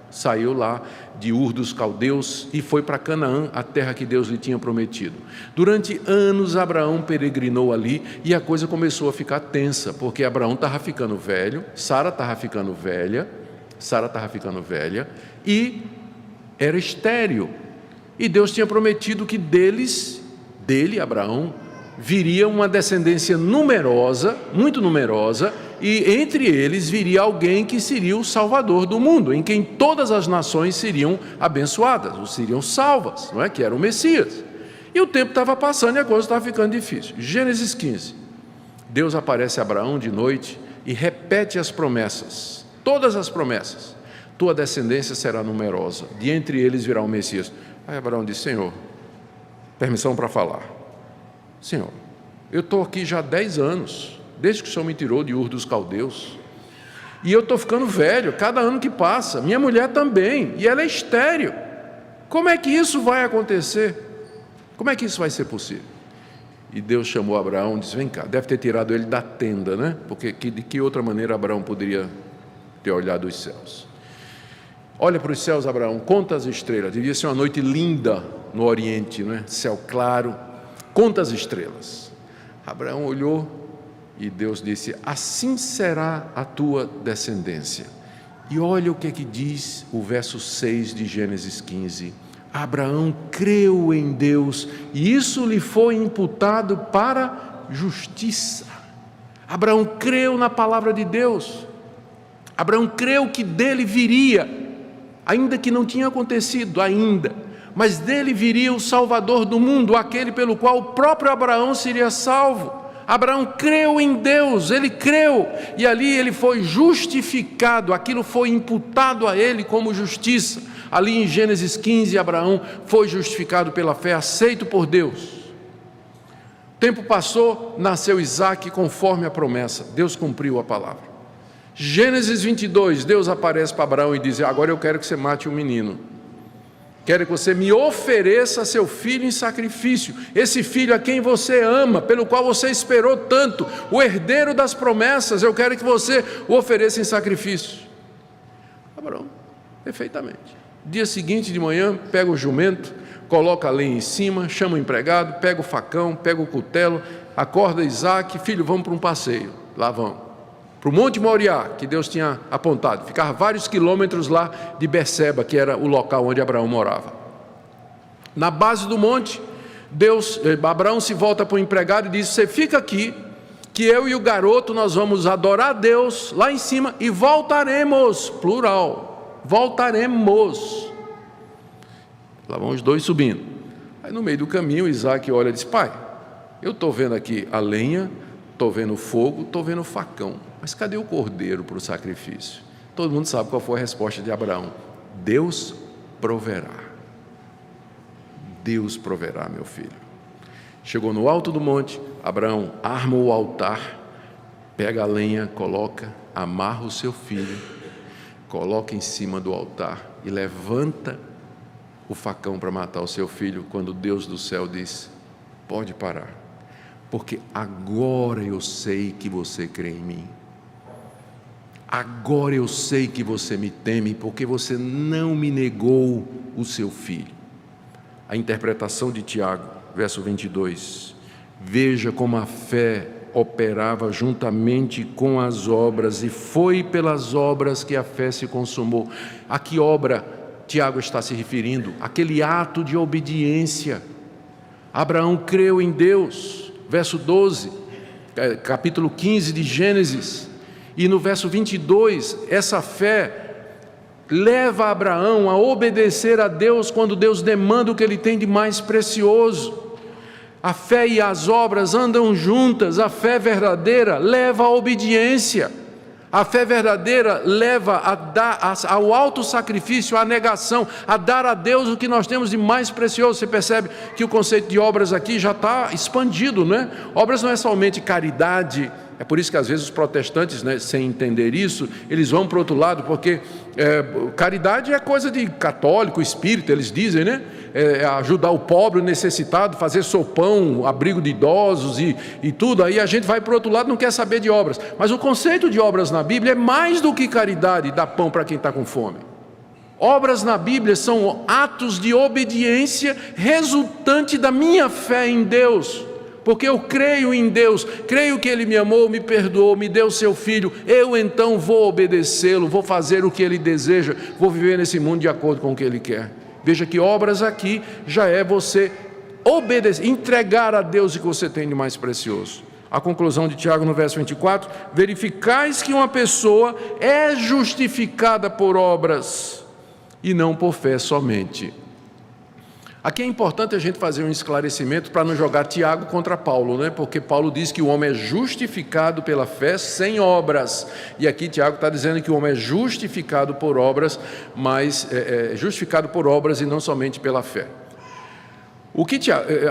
saiu lá de Ur dos Caldeus e foi para Canaã, a terra que Deus lhe tinha prometido. Durante anos Abraão peregrinou ali e a coisa começou a ficar tensa, porque Abraão estava ficando velho, Sara estava ficando velha e era estéril. E Deus tinha prometido que dele, Abraão, viria uma descendência numerosa, muito numerosa, e entre eles viria alguém que seria o Salvador do mundo, em quem todas as nações seriam abençoadas, ou seriam salvas, não é? Que era o Messias. E o tempo estava passando e a coisa estava ficando difícil. Gênesis 15, Deus aparece a Abraão de noite e repete as promessas, todas as promessas. Tua descendência será numerosa, de entre eles virá o Messias. Aí Abraão disse, Senhor, permissão para falar. Senhor, eu estou aqui já há 10 anos, desde que o Senhor me tirou de Ur dos Caldeus, e eu estou ficando velho, cada ano que passa, minha mulher também, e ela é estéril. Como é que isso vai acontecer? Como é que isso vai ser possível? E Deus chamou Abraão e disse, vem cá, deve ter tirado ele da tenda, né? Porque de que outra maneira Abraão poderia ter olhado os céus? Olha para os céus, Abraão, conta as estrelas, devia ser uma noite linda no Oriente, não é? Céu claro, conta as estrelas. Abraão olhou e Deus disse, assim será a tua descendência. E olha o que é que diz o verso 6 de Gênesis 15. Abraão creu em Deus e isso lhe foi imputado para justiça. Abraão creu na palavra de Deus. Abraão creu que dele viria, ainda que não tinha acontecido ainda, mas dele viria o Salvador do mundo, aquele pelo qual o próprio Abraão seria salvo. Abraão creu em Deus, ele creu, e ali ele foi justificado, aquilo foi imputado a ele como justiça. Ali em Gênesis 15, Abraão foi justificado pela fé, aceito por Deus. O tempo passou, nasceu Isaque conforme a promessa, Deus cumpriu a palavra. Gênesis 22, Deus aparece para Abraão e diz, agora eu quero que você mate um menino. Quero que você me ofereça seu filho em sacrifício, esse filho a quem você ama, pelo qual você esperou tanto, o herdeiro das promessas, eu quero que você o ofereça em sacrifício. Abraão, perfeitamente. Dia seguinte de manhã, pega o jumento, coloca a lenha em cima, chama o empregado, pega o facão, pega o cutelo, acorda Isaque, filho, vamos para um passeio. Lá vamos. Para o Monte Moriá, que Deus tinha apontado, ficava vários quilômetros lá de Berseba, que era o local onde Abraão morava. Na base do monte, Abraão se volta para o empregado e diz: você fica aqui, que eu e o garoto nós vamos adorar a Deus lá em cima e voltaremos, plural, voltaremos. Lá vão os dois subindo. Aí no meio do caminho Isaac olha e diz: pai, eu estou vendo aqui a lenha, estou vendo o fogo, estou vendo o facão, mas cadê o cordeiro para o sacrifício? Todo mundo sabe qual foi a resposta de Abraão: Deus proverá. Deus proverá, meu filho. Chegou no alto do monte, Abraão arma o altar, pega a lenha, coloca, amarra o seu filho, coloca em cima do altar e levanta o facão para matar o seu filho, quando Deus do céu diz: pode parar, porque agora eu sei que você crê em mim. Agora eu sei que você me teme, porque você não me negou o seu filho. A interpretação de Tiago, verso 22, veja como a fé operava juntamente com as obras, e foi pelas obras que a fé se consumou. A que obra Tiago está se referindo? Aquele ato de obediência. Abraão creu em Deus, verso 12, capítulo 15 de Gênesis, e no verso 22, essa fé leva Abraão a obedecer a Deus quando Deus demanda o que ele tem de mais precioso. A fé e as obras andam juntas. A fé verdadeira leva à obediência. A fé verdadeira leva ao autossacrifício, à negação, a dar a Deus o que nós temos de mais precioso. Você percebe que o conceito de obras aqui já está expandido, não é? Obras não é somente caridade. É por isso que às vezes os protestantes, né, sem entender isso, eles vão para o outro lado, porque caridade é coisa de católico, espírita, eles dizem, né? Ajudar o pobre, o necessitado, fazer sopão, abrigo de idosos e tudo. Aí a gente vai para o outro lado, não quer saber de obras. Mas o conceito de obras na Bíblia é mais do que caridade, dar pão para quem está com fome. Obras na Bíblia são atos de obediência resultante da minha fé em Deus. Porque eu creio em Deus, creio que Ele me amou, me perdoou, me deu seu Filho, eu então vou obedecê-lo, vou fazer o que Ele deseja, vou viver nesse mundo de acordo com o que Ele quer. Veja que obras aqui já é você obedecer, entregar a Deus o que você tem de mais precioso. A conclusão de Tiago no verso 24: verificais que uma pessoa é justificada por obras e não por fé somente. Aqui é importante a gente fazer um esclarecimento para não jogar Tiago contra Paulo, né? Porque Paulo diz que o homem é justificado pela fé sem obras, e aqui Tiago está dizendo que o homem é justificado por obras, mas justificado por obras e não somente pela fé.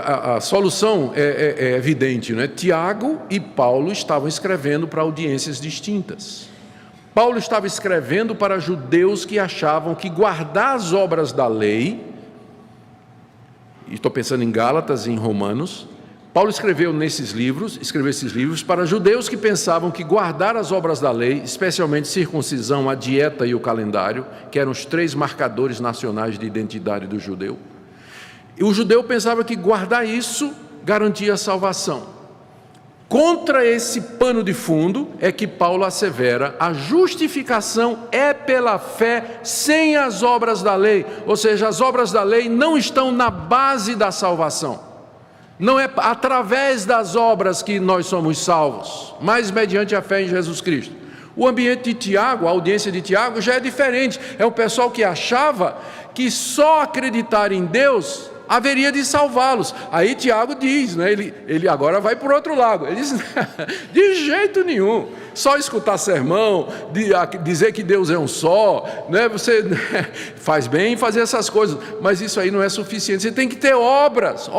A solução é evidente, né? Tiago e Paulo estavam escrevendo para audiências distintas. Paulo estava escrevendo para judeus que achavam que guardar as obras da lei, estou pensando em Gálatas e em Romanos. Paulo escreveu esses livros para judeus que pensavam que guardar as obras da lei, especialmente circuncisão, a dieta e o calendário, que eram os 3 marcadores nacionais de identidade do judeu, e o judeu pensava que guardar isso garantia a salvação. Contra esse pano de fundo é que Paulo assevera: a justificação é pela fé sem as obras da lei, ou seja, as obras da lei não estão na base da salvação. Não é através das obras que nós somos salvos, mas mediante a fé em Jesus Cristo. O ambiente de Tiago, a audiência de Tiago já é diferente. É o pessoal que achava que só acreditar em Deus haveria de salvá-los. Aí Tiago diz, né, ele agora vai por outro lado, ele diz: de jeito nenhum, só escutar sermão, dizer que Deus é um só, né, você faz bem em fazer essas coisas, mas isso aí não é suficiente. Você tem que ter obras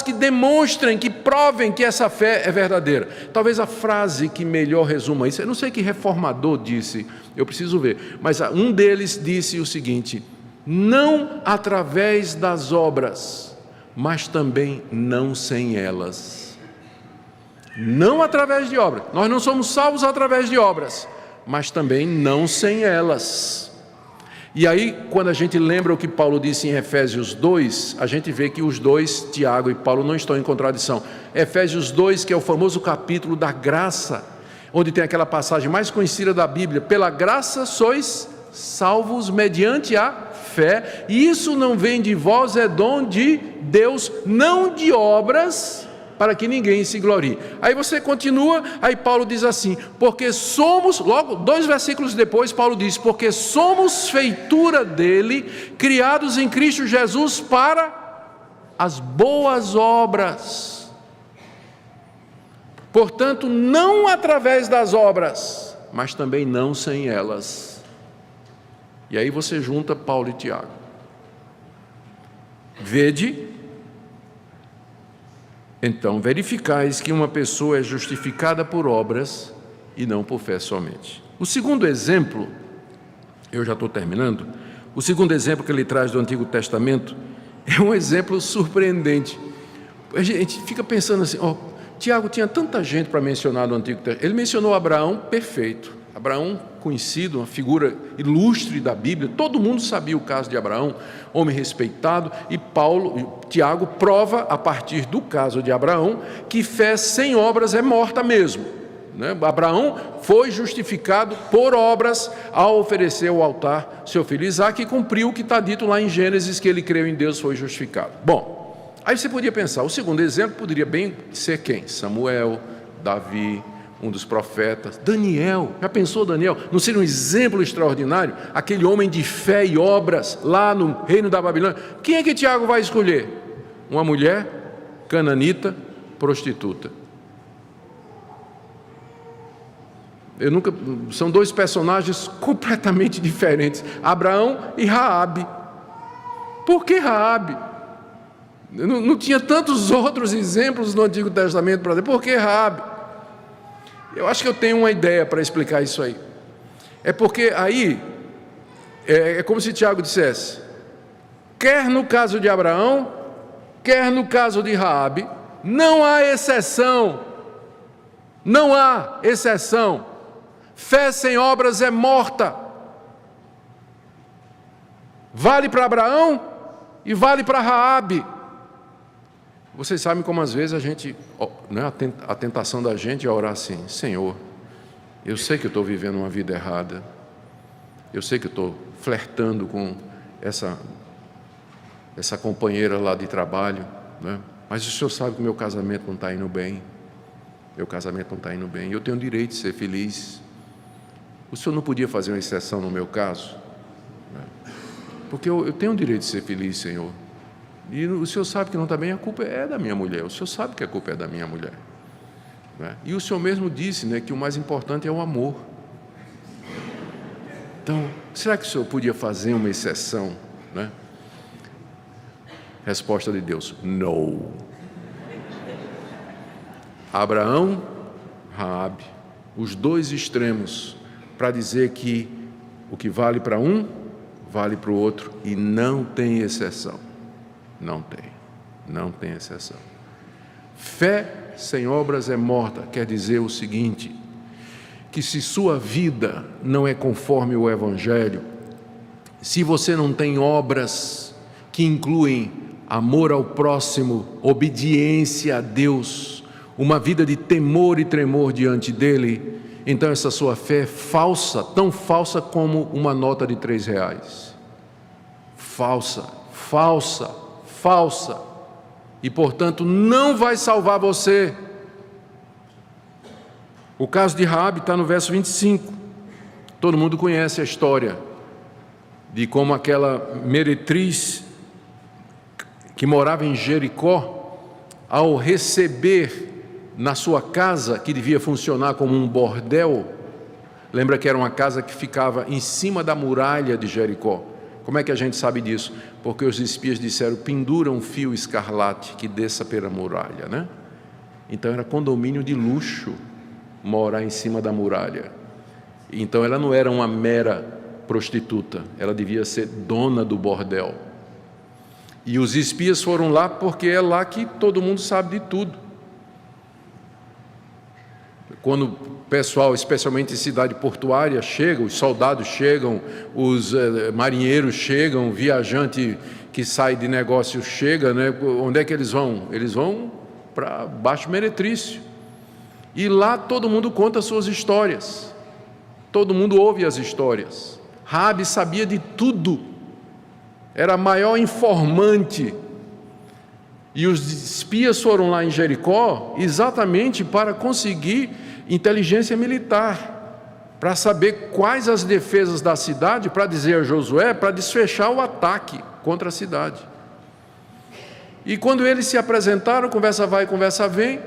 que demonstrem, que provem que essa fé é verdadeira. Talvez a frase que melhor resuma isso, eu não sei que reformador disse, eu preciso ver, mas um deles disse o seguinte: não através das obras, mas também não sem elas. Não através de obras, nós não somos salvos através de obras, mas também não sem elas. E aí, quando a gente lembra o que Paulo disse em Efésios 2, a gente vê que os dois, Tiago e Paulo, não estão em contradição. Efésios 2, que é o famoso capítulo da graça, onde tem aquela passagem mais conhecida da Bíblia: pela graça sois salvos mediante a fé, e isso não vem de vós, é dom de Deus, não de obras, para que ninguém se glorie. Aí você continua, aí Paulo diz assim, porque somos, logo 2 versículos depois Paulo diz, porque somos feitura dele, criados em Cristo Jesus para as boas obras. Portanto, não através das obras, mas também não sem elas. E aí você junta Paulo e Tiago. Vede, então, verificais que uma pessoa é justificada por obras e não por fé somente. O segundo exemplo, eu já estou terminando, o segundo exemplo que ele traz do Antigo Testamento é um exemplo surpreendente. A gente fica pensando assim, Tiago tinha tanta gente para mencionar no Antigo Testamento. Ele mencionou Abraão, perfeito. Abraão, conhecido, uma figura ilustre da Bíblia, todo mundo sabia o caso de Abraão, homem respeitado, e Tiago prova, a partir do caso de Abraão, que fé sem obras é morta mesmo, né? Abraão foi justificado por obras ao oferecer ao altar seu filho Isaque e cumpriu o que está dito lá em Gênesis, que ele creu em Deus e foi justificado. Bom, aí você podia pensar, o segundo exemplo poderia bem ser quem? Samuel, Davi, um dos profetas, Daniel. Já pensou Daniel? Não seria um exemplo extraordinário? Aquele homem de fé e obras lá no reino da Babilônia. Quem é que Tiago vai escolher? Uma mulher cananita, prostituta. São 2 personagens completamente diferentes, Abraão e Raabe. Por que Raabe? Não tinha tantos outros exemplos no Antigo Testamento para dizer, por que Raabe? Eu acho que eu tenho uma ideia para explicar isso aí. É porque aí, é como se Tiago dissesse, quer no caso de Abraão, quer no caso de Raabe, não há exceção. Não há exceção. Fé sem obras é morta. Vale para Abraão e vale para Raabe. Vocês sabem como às vezes a tentação da gente é orar assim, Senhor, eu sei que eu estou vivendo uma vida errada, eu sei que eu estou flertando com essa companheira lá de trabalho, né? Mas o Senhor sabe que meu casamento não está indo bem, eu tenho o direito de ser feliz, o Senhor não podia fazer uma exceção no meu caso? Né? Porque eu tenho o direito de ser feliz, Senhor. E o Senhor sabe que não está bem, a culpa é da minha mulher. O Senhor sabe que a culpa é da minha mulher. Né? E o Senhor mesmo disse, né, que o mais importante é o amor. Então, será que o Senhor podia fazer uma exceção? Né? Resposta de Deus, não. Abraão, Raabe, os 2 extremos, para dizer que o que vale para um, vale para o outro, e não tem exceção. Não tem exceção. Fé sem obras é morta, quer dizer o seguinte, que se sua vida não é conforme o Evangelho, se você não tem obras que incluem amor ao próximo, obediência a Deus, uma vida de temor e tremor diante dEle, então essa sua fé é falsa, tão falsa como uma nota de R$3. Falsa. E, portanto, não vai salvar você. O caso de Raabe está no verso 25. Todo mundo conhece a história de como aquela meretriz que morava em Jericó, ao receber na sua casa, que devia funcionar como um bordel, lembra que era uma casa que ficava em cima da muralha de Jericó. Como é que a gente sabe disso? Porque os espias disseram, pendura um fio escarlate que desça pela muralha, né? Então era condomínio de luxo morar em cima da muralha. Então ela não era uma mera prostituta, ela devia ser dona do bordel. E os espias foram lá porque é lá que todo mundo sabe de tudo. Quando o pessoal, especialmente em cidade portuária, chega, os soldados chegam, os marinheiros chegam, o viajante que sai de negócio chega, né? Onde é que eles vão? Eles vão para Baixo Meretrício. E lá todo mundo conta suas histórias. Todo mundo ouve as histórias. Raabe sabia de tudo. era a maior informante. E os espias foram lá em Jericó exatamente para conseguir inteligência militar, para saber quais as defesas da cidade, para dizer a Josué, para desfechar o ataque contra a cidade. E quando eles se apresentaram, conversa vai, conversa vem,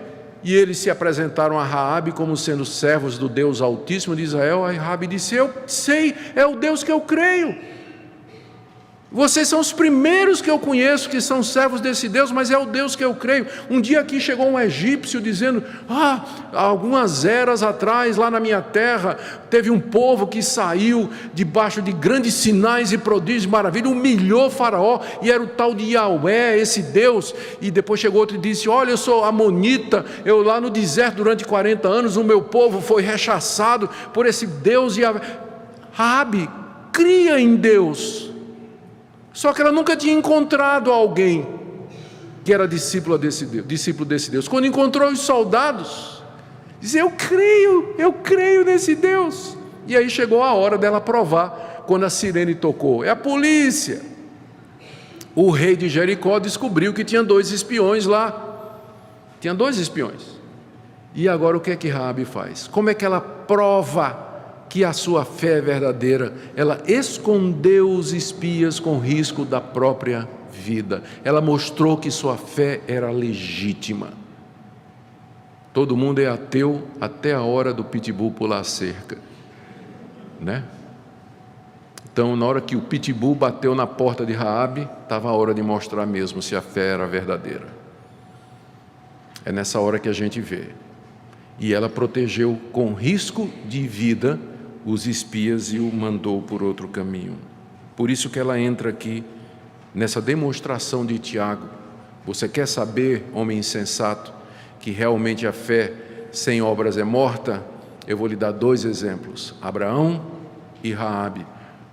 e eles se apresentaram a Raabe como sendo servos do Deus Altíssimo de Israel. Aí Raabe disse: eu sei, é o Deus que eu creio. Vocês são os primeiros que eu conheço que são servos desse Deus, mas é o Deus que eu creio. Um dia aqui chegou um egípcio dizendo: algumas eras atrás, lá na minha terra, teve um povo que saiu debaixo de grandes sinais e prodígios e maravilhas, humilhou Faraó, e era o tal de Yahvé, esse Deus. E depois chegou outro e disse: olha, eu sou amonita, eu lá no deserto durante 40 anos, o meu povo foi rechaçado por esse Deus Yahvé. Raabe cria em Deus. Só que ela nunca tinha encontrado alguém que era discípulo desse Deus. Quando encontrou os soldados, disse: eu creio nesse Deus. E aí chegou a hora dela provar, quando a sirene tocou. É a polícia. O rei de Jericó descobriu que tinha 2 espiões lá. Tinha 2 espiões. E agora o que é que Raabe faz? Como é que ela prova que a sua fé é verdadeira? Ela escondeu os espias com risco da própria vida. Ela mostrou que sua fé era legítima. Todo mundo é ateu até a hora do pitbull pular a cerca, né? Então, na hora que o pitbull bateu na porta de Raabe, estava a hora de mostrar mesmo se a fé era verdadeira. É nessa hora que a gente vê. E ela protegeu com risco de vida os espias e o mandou por outro caminho. Por isso que ela entra aqui nessa demonstração de Tiago. Você quer saber, homem insensato, que realmente a fé sem obras é morta? Eu vou lhe dar 2 exemplos: Abraão e Raabe,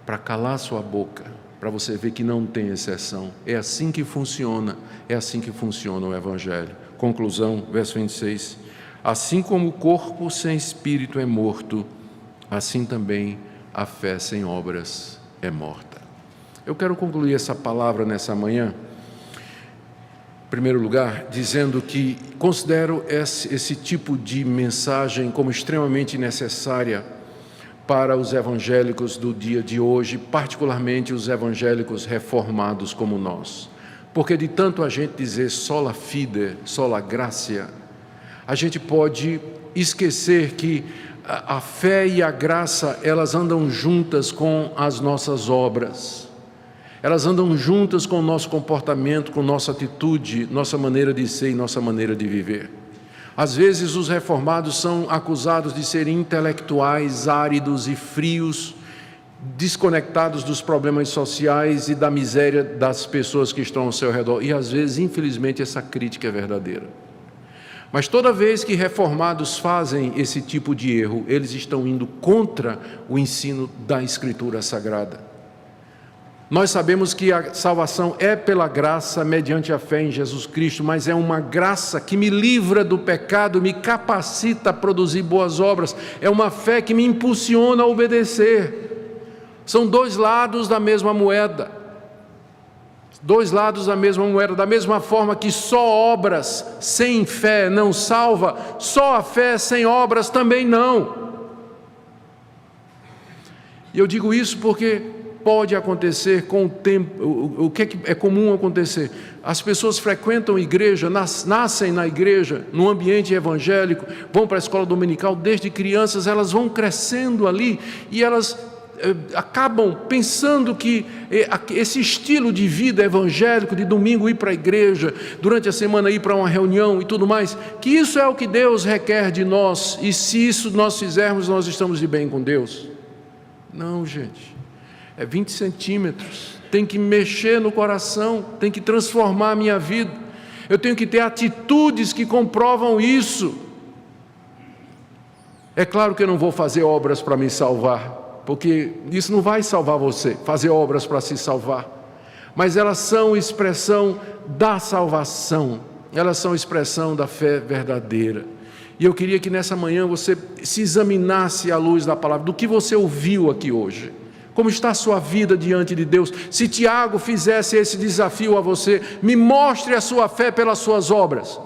para calar sua boca, para você ver que não tem exceção. É assim que funciona o Evangelho. Conclusão, verso 26: assim como o corpo sem espírito é morto, assim também a fé sem obras é morta. Eu quero concluir essa palavra nessa manhã, em primeiro lugar, dizendo que considero esse tipo de mensagem como extremamente necessária para os evangélicos do dia de hoje, particularmente os evangélicos reformados como nós. Porque de tanto a gente dizer sola fide, sola gratia, a gente pode esquecer que a fé e a graça, elas andam juntas com as nossas obras. Elas andam juntas com o nosso comportamento, com nossa atitude, nossa maneira de ser e nossa maneira de viver. Às vezes os reformados são acusados de serem intelectuais, áridos e frios, desconectados dos problemas sociais e da miséria das pessoas que estão ao seu redor. E às vezes, infelizmente, essa crítica é verdadeira. Mas toda vez que reformados fazem esse tipo de erro, eles estão indo contra o ensino da Escritura Sagrada. Nós sabemos que a salvação é pela graça, mediante a fé em Jesus Cristo, mas é uma graça que me livra do pecado, me capacita a produzir boas obras. É uma fé que me impulsiona a obedecer. São 2 lados da mesma moeda. 2 lados da mesma moeda. Da mesma forma que só obras sem fé não salva, só a fé sem obras também não. E eu digo isso porque pode acontecer com o tempo. O que é comum acontecer? As pessoas frequentam a igreja, nascem na igreja, no ambiente evangélico, vão para a escola dominical desde crianças, elas vão crescendo ali e elas acabam pensando que esse estilo de vida evangélico, de domingo ir para a igreja, durante a semana ir para uma reunião e tudo mais, que isso é o que Deus requer de nós, e se isso nós fizermos, nós estamos de bem com Deus. Não, gente, é 20 centímetros, tem que mexer no coração, tem que transformar a minha vida, eu tenho que ter atitudes que comprovam isso. É claro que eu não vou fazer obras para me salvar, porque isso não vai salvar você, fazer obras para se salvar, mas elas são expressão da salvação, elas são expressão da fé verdadeira. E eu queria que nessa manhã você se examinasse à luz da palavra, do que você ouviu aqui hoje. Como está a sua vida diante de Deus? Se Tiago fizesse esse desafio a você, me mostre a sua fé pelas suas obras.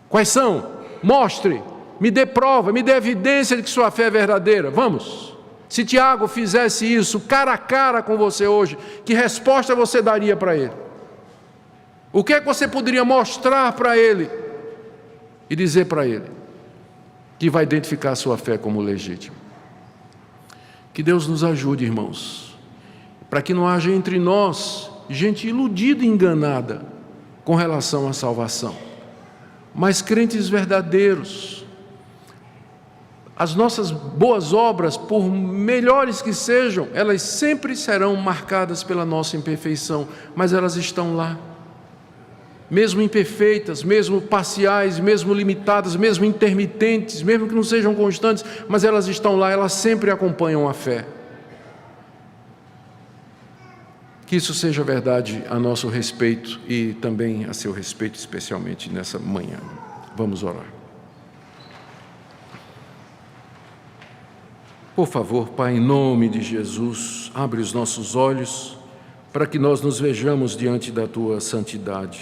Quais são? Mostre, me dê prova, me dê evidência de que sua fé é verdadeira. Vamos. Se Tiago fizesse isso cara a cara com você hoje, que resposta você daria para ele? O que é que você poderia mostrar para ele e dizer para ele que vai identificar a sua fé como legítima? Que Deus nos ajude, irmãos, para que não haja entre nós gente iludida e enganada com relação à salvação, mas crentes verdadeiros. As nossas boas obras, por melhores que sejam, elas sempre serão marcadas pela nossa imperfeição, mas elas estão lá. Mesmo imperfeitas, mesmo parciais, mesmo limitadas, mesmo intermitentes, mesmo que não sejam constantes, mas elas estão lá, elas sempre acompanham a fé. Que isso seja verdade a nosso respeito e também a seu respeito, especialmente nessa manhã. Vamos orar. Por favor, Pai, em nome de Jesus, abre os nossos olhos para que nós nos vejamos diante da Tua santidade,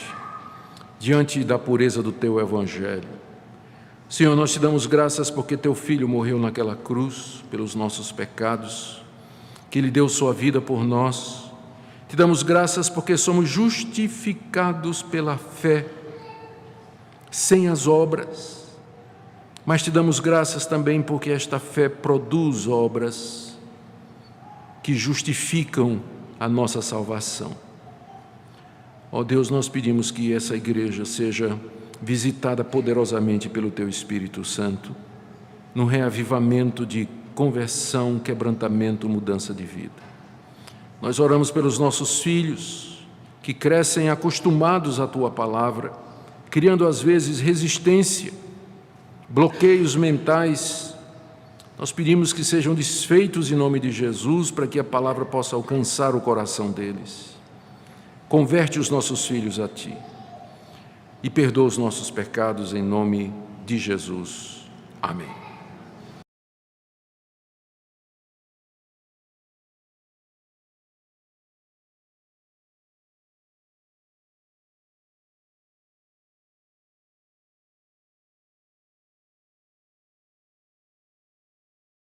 diante da pureza do Teu Evangelho. Senhor, nós te damos graças porque Teu Filho morreu naquela cruz pelos nossos pecados, que Ele deu sua vida por nós. Te damos graças porque somos justificados pela fé, sem as obras. Mas te damos graças também porque esta fé produz obras que justificam a nossa salvação. Ó Deus, nós pedimos que essa igreja seja visitada poderosamente pelo Teu Espírito Santo, num reavivamento de conversão, quebrantamento, mudança de vida. Nós oramos pelos nossos filhos, que crescem acostumados à Tua palavra, criando às vezes resistência, bloqueios mentais. Nós pedimos que sejam desfeitos em nome de Jesus, para que a palavra possa alcançar o coração deles. Converte os nossos filhos a Ti e perdoa os nossos pecados em nome de Jesus. Amém.